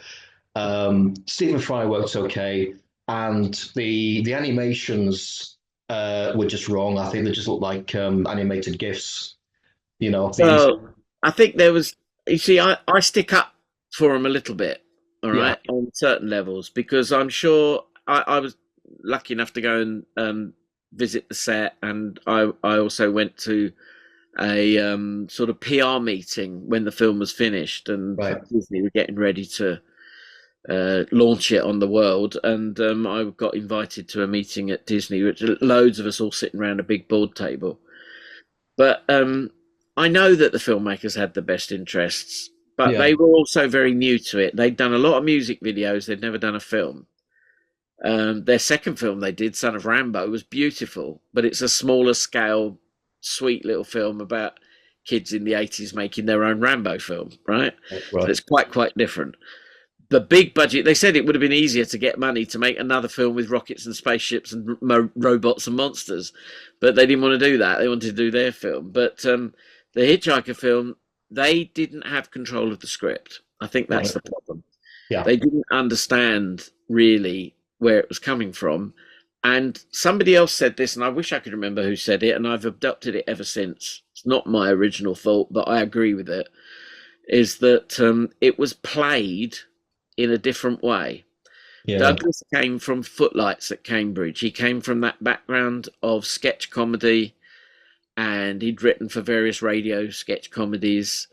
Stephen Fry worked okay. And the animations were just wrong. I think they just looked like animated GIFs, you know. So I think there was, you see, I stick up for them a little bit, all right, on certain levels, because I'm sure I was lucky enough to go and visit the set, and I also went to a sort of PR meeting when the film was finished, and Disney were getting ready to launch it on the world, and I got invited to a meeting at Disney, which loads of us all sitting around a big board table. But I know that the filmmakers had the best interests, but they were also very new to it. They'd done a lot of music videos, they'd never done a film. Their second film they did, Son of Rambo, was beautiful, but it's a smaller scale, sweet little film about kids in the 80s making their own Rambo film, right? So it's quite different. The big budget, they said it would have been easier to get money to make another film with rockets and spaceships and robots and monsters, but they didn't want to do that. They wanted to do their film. But the Hitchhiker film, they didn't have control of the script. I think that's the problem. Yeah. They didn't understand really where it was coming from. And somebody else said this, and I wish I could remember who said it, and I've adopted it ever since. It's not my original thought, but I agree with it, is that it was played in a different way. Douglas came from Footlights at Cambridge. He came from that background of sketch comedy, and he'd written for various radio sketch comedies.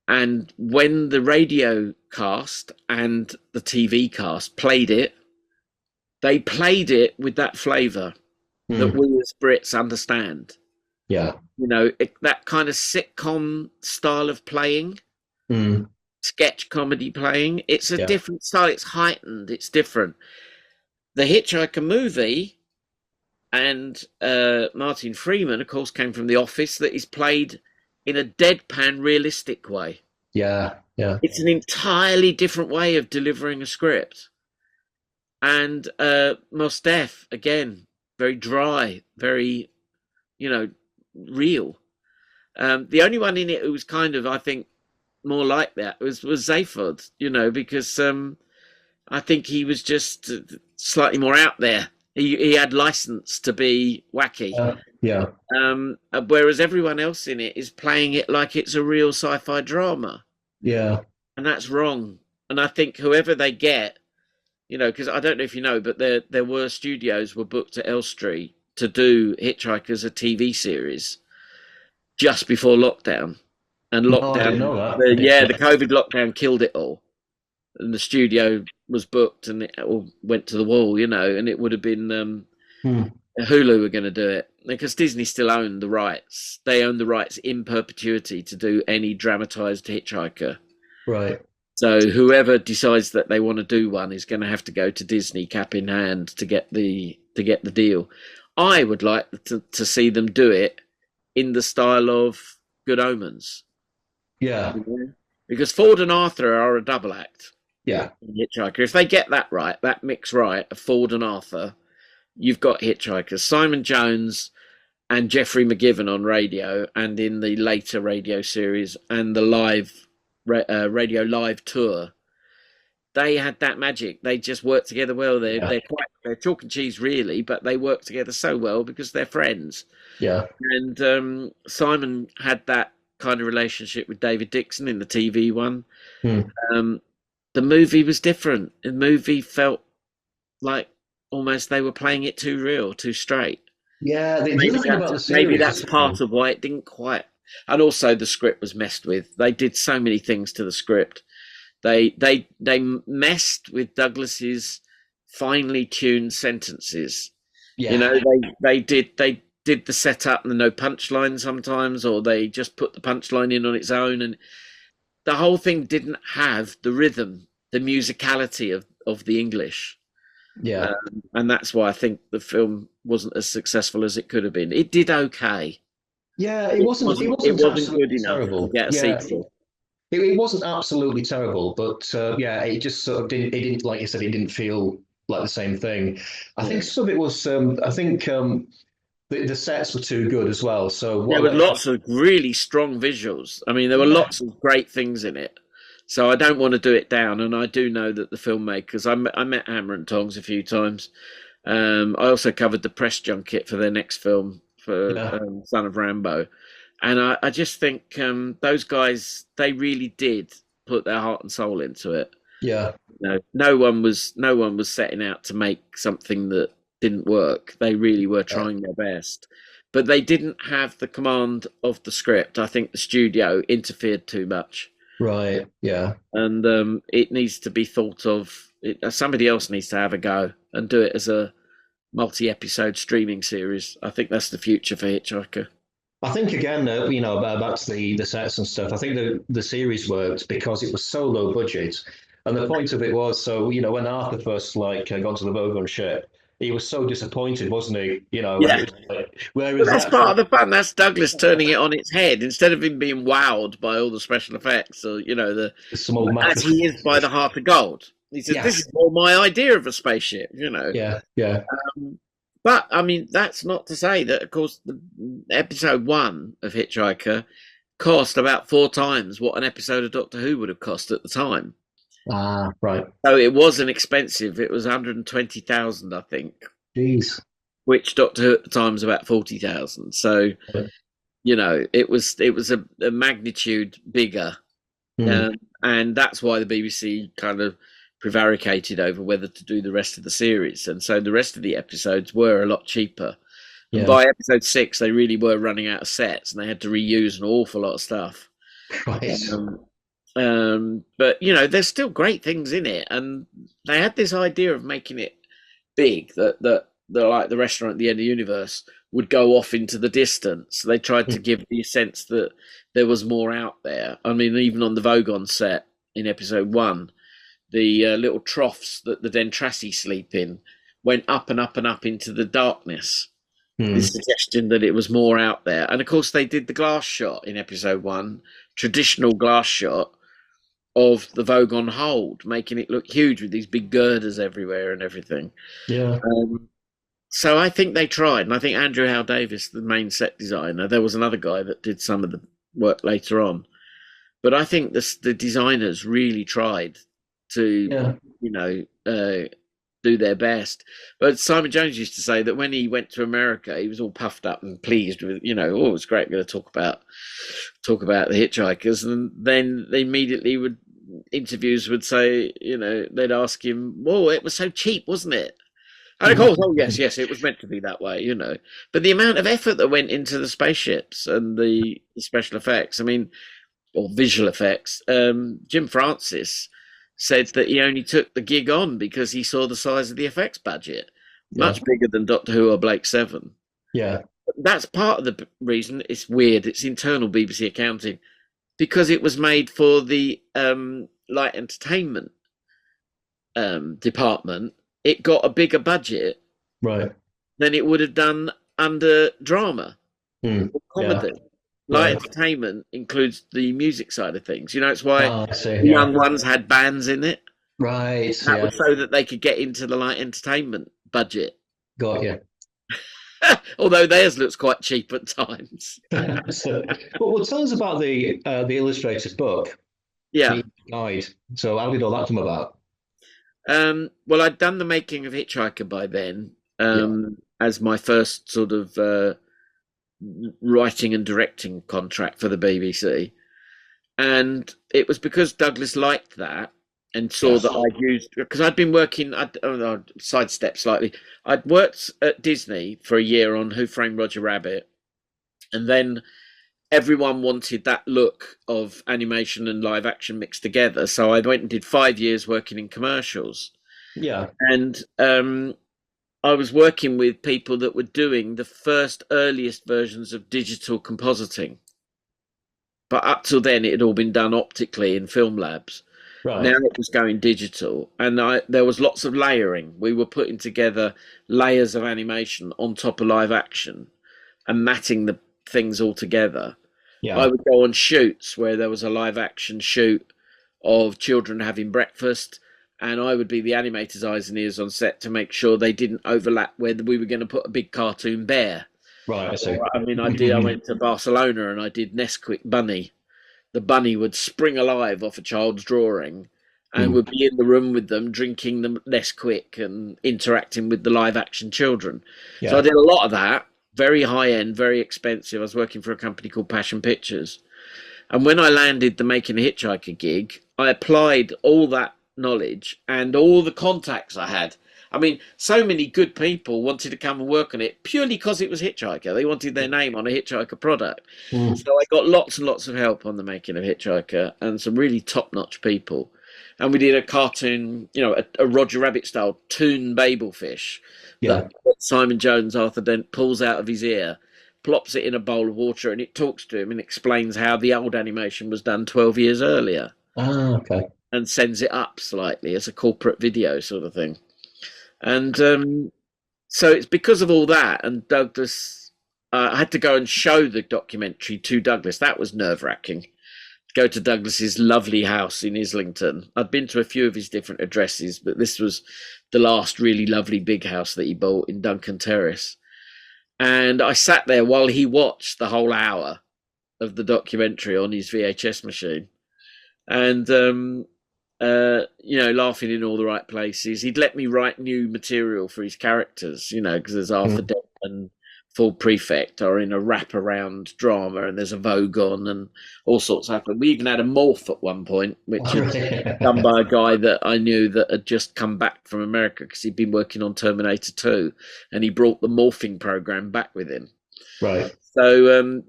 And when the radio cast and the TV cast played it, they played it with that flavour that we as Brits understand. Yeah. You know, that kind of sitcom style of playing. Sketch comedy playing, it's a different style, it's heightened, it's different. The Hitchhiker movie, and Martin Freeman, of course, came from The Office, that is played in a deadpan realistic way. Yeah, yeah, It's an entirely different way of delivering a script. And Mos Def, again, very dry, very, you know, real. The only one in it who was kind of, I think, more like that was Zaphod, because I think he was just slightly more out there. He had license to be wacky. yeah, Whereas everyone else in it is playing it like it's a real sci-fi drama, yeah. and that's wrong. And I think whoever they get, because I don't know if you know, but there were studios were booked at Elstree to do Hitchhiker as a TV series just before lockdown, and No, I didn't lockdown, know that. I didn't yeah, know the that. COVID lockdown killed it all, and the studio was booked, and it all went to the wall, and it would have been Hmm. Hulu were going to do it because Disney still owned the rights. They own the rights in perpetuity to do any dramatized Hitchhiker. Right. So whoever decides that they want to do one is going to have to go to Disney cap in hand to get the deal. I would like to see them do it in the style of Good Omens, Yeah, because Ford and Arthur are a double act yeah, in Hitchhiker. If they get that right, that mix right of Ford and Arthur, you've got Hitchhikers. Simon Jones and Jeffrey McGivern on radio, and in the later radio series and the live radio live tour, they had that magic. They just work together well. yeah, They're chalk and cheese really, but they work together so well because they're friends. yeah. And Simon had that kind of relationship with David Dixon in the TV one. Hmm. Um, the movie was different. The movie felt like almost they were playing it too real, too straight. Yeah, the other thing about the Maybe series that's as part well. of why it didn't quite. And also, the script was messed with. They did so many things to the script. They messed with Douglas's finely tuned sentences. Yeah, They did the setup and the no punchline sometimes, or they just put the punchline in on its own, and the whole thing didn't have the rhythm, the musicality of the English. yeah, And that's why I think the film wasn't as successful as it could have been. It did okay. yeah. It It wasn't. It wasn't. It wasn't wasn't good absolutely enough to terrible. get a Yeah, sequel. it wasn't absolutely terrible, but yeah, it just sort of didn't. It didn't, like you said, it didn't feel like the same thing. I think Yeah. some of it was. I think the sets were too good as well. So There what? were lots of really strong visuals. I mean, there were Yeah, lots of great things in it. So I don't want to do it down. And I do know that the filmmakers. I met Hammer and Tongs a few times. I also covered the press junket for their next film for yeah, Son of Rambo, and I just think those guys, they really did put their heart and soul into it. yeah, No one was setting out to make something that didn't work. They really were yeah. trying their best, but they didn't have the command of the script. I think the studio interfered too much, Right. Yeah. and it needs to be thought of. Somebody else needs to have a go and do it as a multi-episode streaming series. I think that's the future for Hitchhiker. I think again, back to the sets and stuff. I think the series worked because it was so low budget, and the point of it was so when Arthur first got to the Vogon ship, he was so disappointed, wasn't he? And Yeah, it was like, where but is that's that part from? of the fun. That's Douglas turning it on its head instead of him being wowed by all the special effects, or the Some old as he is by the Heart of Gold. He says, "This Yes. is more my idea of a spaceship." Yeah. Yeah. But I mean, that's not to say that, of course, the episode one of Hitchhiker cost about 4 times what an episode of Doctor Who would have cost at the time. Ah. Right. So it wasn't expensive. It was 120,000, I think, Jeez. which Doctor Who at the time was about 40,000. So it was a magnitude bigger, Hmm. and that's why the BBC kind of prevaricated over whether to do the rest of the series, and so the rest of the episodes were a lot cheaper. And Yeah. by episode 6, they really were running out of sets, and they had to reuse an awful lot of stuff. Right. But there's still great things in it, and they had this idea of making it big that like the restaurant at the end of the universe would go off into the distance. They tried to give the sense that there was more out there. I mean, even on the Vogon set in episode 1, the little troughs that the Dentrassi sleep in went up and up and up into the darkness. Hmm. The suggestion that it was more out there. And of course, they did the glass shot in episode 1, traditional glass shot, of the Vogon hold, making it look huge with these big girders everywhere and everything. Yeah. So I think they tried, and I think Andrew Howe Davis, the main set designer, there was another guy that did some of the work later on, but I think the designers really tried to, Yeah. do their best. But Simon Jones used to say that when he went to America, he was all puffed up and pleased with, oh, it's great, we're going to talk about the Hitchhikers, and then they immediately would interviews would say, they'd ask him, "Whoa, it was so cheap, wasn't it?" And of course, oh yes, it was meant to be that way, But the amount of effort that went into the spaceships and the special effects, or visual effects, Jim Francis said that he only took the gig on because he saw the size of the effects budget, much bigger than Doctor Who or Blake Seven. Yeah. That's part of the reason. It's weird. It's internal BBC accounting, because it was made for the light entertainment department. It got a bigger budget, right, than it would have done under drama or comedy. Yeah. Light entertainment includes the music side of things. It's why the young ones had bands in it. Right. That was so that they could get into the light entertainment budget. Got you. Although theirs looks quite cheap at times. Well, tell us about the illustrated book. Yeah. Guide. So how did all that come about? Well, I'd done the making of Hitchhiker by then, as my first sort of writing and directing contract for the BBC. And it was because Douglas liked that and saw that I'd used, because I'd been working, I'll sidestep slightly. I'd worked at Disney for a year on Who Framed Roger Rabbit. And then everyone wanted that look of animation and live action mixed together. So I went and did 5 years working in commercials. Yeah. And I was working with people that were doing the first earliest versions of digital compositing. But up till then, it had all been done optically in film labs. Right. Now it was going digital, and there was lots of layering. We were putting together layers of animation on top of live action and matting the things all together. Yeah. I would go on shoots where there was a live action shoot of children having breakfast, and I would be the animator's eyes and ears on set to make sure they didn't overlap where we were going to put a big cartoon bear. Right, I see. I went to Barcelona and I did Nesquik Bunny. The bunny would spring alive off a child's drawing and would be in the room with them, drinking the Nesquik and interacting with the live action children. Yeah. So I did a lot of that, very high end, very expensive. I was working for a company called Passion Pictures. And when I landed the Making a Hitchhiker gig, I applied all that knowledge and all the contacts I had. So many good people wanted to come and work on it purely because it was Hitchhiker. They wanted their name on a Hitchhiker product. So I got lots and lots of help on the Making of Hitchhiker and some really top-notch people. And we did a cartoon, a Roger Rabbit style toon Babelfish that Simon Jones, Arthur Dent, pulls out of his ear, plops it in a bowl of water, and it talks to him and explains how the old animation was done 12 years earlier. Ah, okay. And sends it up slightly as a corporate video sort of thing. And so it's because of all that, and Douglas, I had to go and show the documentary to Douglas. That was nerve-wracking. Go to Douglas's lovely house in Islington. I'd been to a few of his different addresses, but this was the last really lovely big house that he bought in Duncan Terrace. And I sat there while he watched the whole hour of the documentary on his VHS machine. And laughing in all the right places. He'd let me write new material for his characters, because there's Arthur Dent and Ford Prefect are in a wraparound drama, and there's a Vogon and all sorts happen. We even had a morph at one point, which was done by a guy that I knew that had just come back from America because he'd been working on Terminator 2, and he brought the morphing program back with him. Right. So,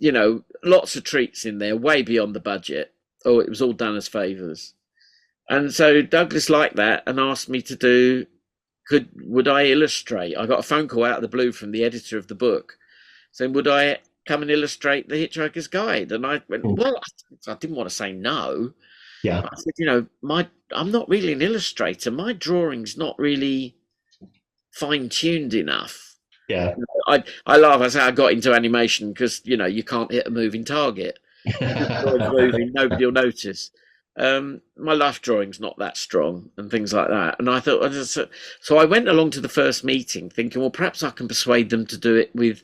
lots of treats in there, way beyond the budget. Oh, it was all done as favours. And so Douglas liked that and asked me to would I illustrate? I got a phone call out of the blue from the editor of the book saying, would I come and illustrate the Hitchhiker's Guide? And I went, well, I didn't want to say no. Yeah. I said, I'm not really an illustrator. My drawing's not really fine-tuned enough. Yeah. I laugh. I say I got into animation because, you can't hit a moving target. Moving, nobody will notice. My life drawing's not that strong and things like that. And I thought, so I went along to the first meeting thinking, well, perhaps I can persuade them to do it with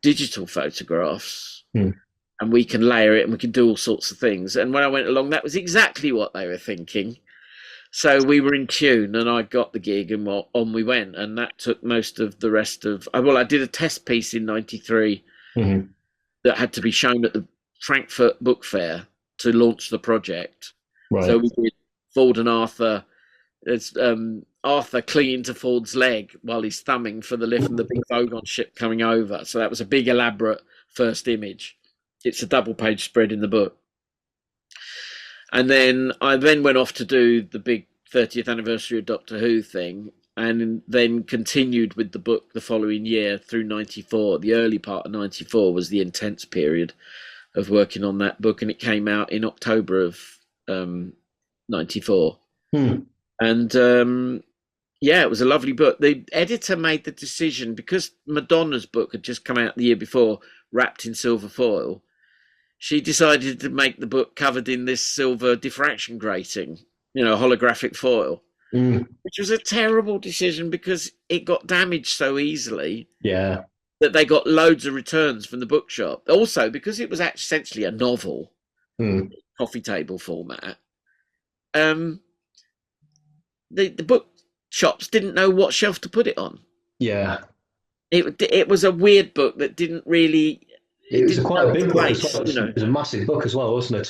digital photographs Hmm. and we can layer it and we can do all sorts of things. And when I went along, that was exactly what they were thinking. So we were in tune and I got the gig and on we went. And that took most of the rest of, well, I did a test piece in 93 Mm-hmm. that had to be shown at the Frankfurt Book Fair to launch the project. So Right. we did Ford and Arthur. It's Arthur clinging to Ford's leg while he's thumbing for the lift from the big Vogon ship coming over. So that was a big, elaborate first image. It's a double-page spread in the book. And then I went off to do the big 30th anniversary of Doctor Who thing, and then continued with the book the following year through 94. The early part of 94 was the intense period of working on that book, and it came out in October of 94. And yeah, it was a lovely book. The editor made the decision, because Madonna's book had just come out the year before, wrapped in silver foil. She decided to make the book covered in this silver diffraction grating, holographic foil, which was a terrible decision because it got damaged so easily. Yeah. That they got loads of returns from the bookshop. Also, because it was essentially a novel, coffee table format, the bookshops didn't know what shelf to put it on. Yeah. It was a weird book that didn't really. It was quite a big book place, as well. It was a massive book as well, wasn't it?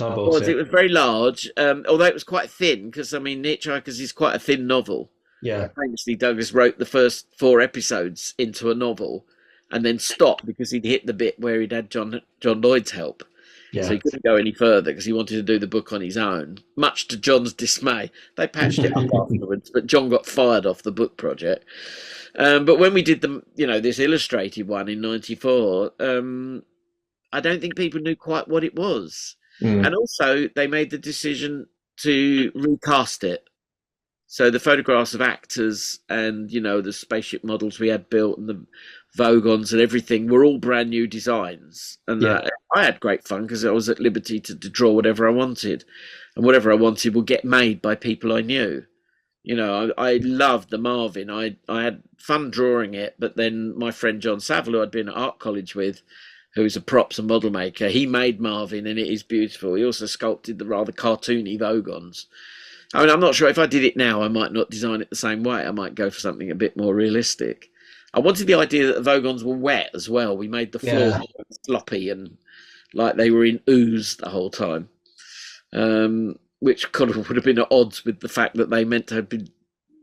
It was very large, although it was quite thin, because, Hitchhikers is quite a thin novel. Yeah. Famously, Douglas wrote the first 4 episodes into a novel and then stopped because he'd hit the bit where he'd had John Lloyd's help. Yeah. So he couldn't go any further because he wanted to do the book on his own, much to John's dismay. They patched it up afterwards, but John got fired off the book project. But when we did this illustrated one in 94, I don't think people knew quite what it was. And also they made the decision to recast it. So the photographs of actors and, the spaceship models we had built and the Vogons and everything were all brand new designs. And I had great fun because I was at liberty to draw whatever I wanted. And whatever I wanted would get made by people I knew. I loved the Marvin. I had fun drawing it. But then my friend John Saville, who I'd been at art college with, who's a props and model maker, he made Marvin and it is beautiful. He also sculpted the rather cartoony Vogons. I'm not sure if I did it now, I might not design it the same way. I might go for something a bit more realistic. I wanted the idea that the Vogons were wet as well. We made the floor sloppy and like they were in ooze the whole time, which kind of would have been at odds with the fact that they meant to have been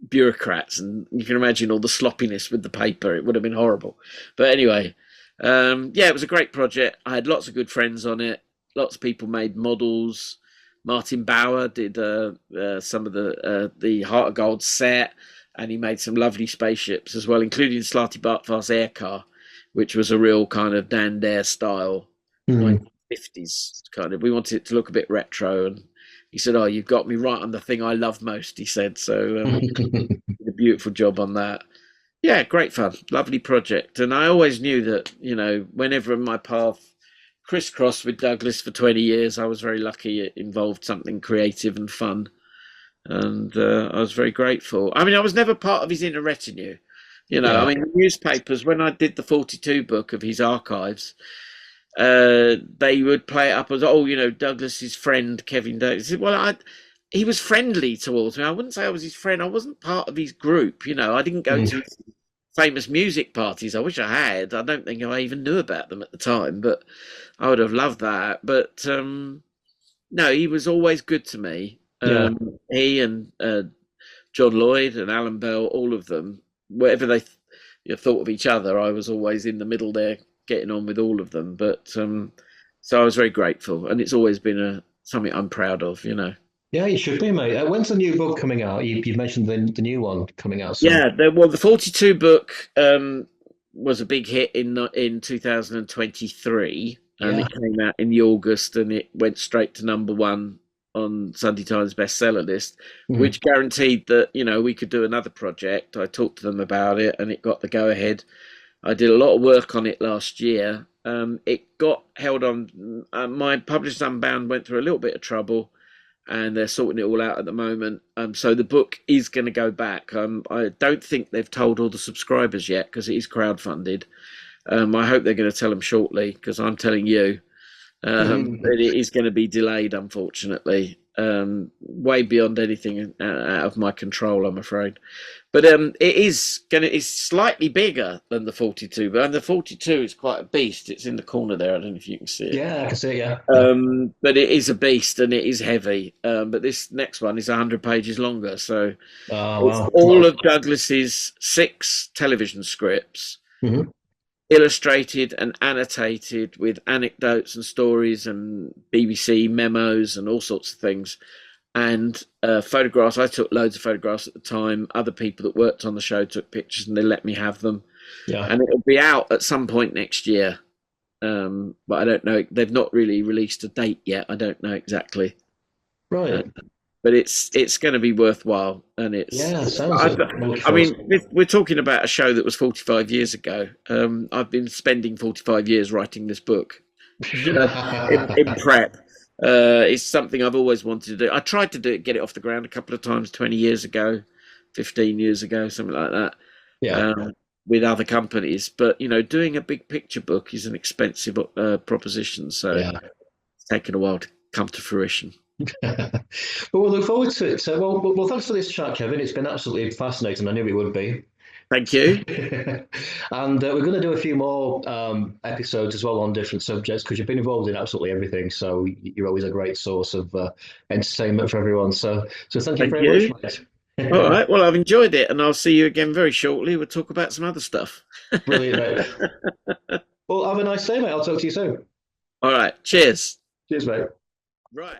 bureaucrats. And you can imagine all the sloppiness with the paper. It would have been horrible. But anyway, it was a great project. I had lots of good friends on it. Lots of people made models. Martin Bauer did some of the Heart of Gold set, and he made some lovely spaceships as well, including Slarty By-Pass air car, which was a real kind of Dan Dare style 1950s kind of. We wanted it to look a bit retro, and he said, "Oh, you've got me right on the thing I love most," he said. So did a beautiful job on that. Yeah, great fun, lovely project. And I always knew that, whenever my path crisscrossed with Douglas for 20 years, I was very lucky it involved something creative and fun. And I was very grateful. I was never part of his inner retinue. The newspapers, when I did the 42 book of his archives, they would play it up as, Douglas's friend, Kevin Davies. Well, he was friendly towards me. I wouldn't say I was his friend. I wasn't part of his group. I didn't go to famous music parties. I wish I had. I don't think I even knew about them at the time, but I would have loved that. But no, he was always good to me. He and John Lloyd and Alan Bell, all of them, whatever they thought of each other, I was always in the middle there getting on with all of them. But so I was very grateful, and it's always been something I'm proud of, Yeah, you should be, mate. When's the new book coming out? You mentioned the new one coming out soon. Yeah, the 42 book was a big hit in 2023, and it came out in August, and it went straight to #1 on Sunday Times bestseller list, which guaranteed that we could do another project. I talked to them about it, and it got the go ahead. I did a lot of work on it last year. It got held on. My publisher Unbound went through a little bit of trouble. and they're sorting it all out at the moment. So the book is going to go back. I don't think they've told all the subscribers yet because it is crowdfunded. I hope they're going to tell them shortly because I'm telling you that it is going to be delayed, unfortunately, way beyond anything out of my control, I'm afraid. But it's slightly bigger than the 42, and the 42 is quite a beast. It's in the corner there. I don't know if you can see it. Yeah, I can see it. Yeah. But it is a beast and it is heavy. But this next one is 100 pages longer. So Oh it's wow. all of Douglas's 6 television scripts, Hmm. illustrated and annotated with anecdotes and stories and BBC memos and all sorts of things. And photographs. I took loads of photographs at the time. Other people that worked on the show took pictures and they let me have them. Yeah. And it'll be out at some point next year. But I don't know. They've not really released a date yet. I don't know exactly. Right. But it's going to be worthwhile. And sounds like. I mean, we're talking about a show that was 45 years ago. I've been spending 45 years writing this book in prep. It's something I've always wanted to do. I tried to get it off the ground a couple of times 20 years ago, 15 years ago, something like that. Yeah. With other companies. But, doing a big picture book is an expensive proposition. So it's taken a while to come to fruition. But we'll look forward to it. So, well, thanks for this chat, Kevin. It's been absolutely fascinating. I knew it would be. Thank you. And we're going to do a few more episodes as well on different subjects because you've been involved in absolutely everything. So you're always a great source of entertainment for everyone. So thank you very much, mate. All right. Well, I've enjoyed it, and I'll see you again very shortly. We'll talk about some other stuff. Brilliant, mate. Well, have a nice day, mate. I'll talk to you soon. All right. Cheers. Cheers, mate. Right.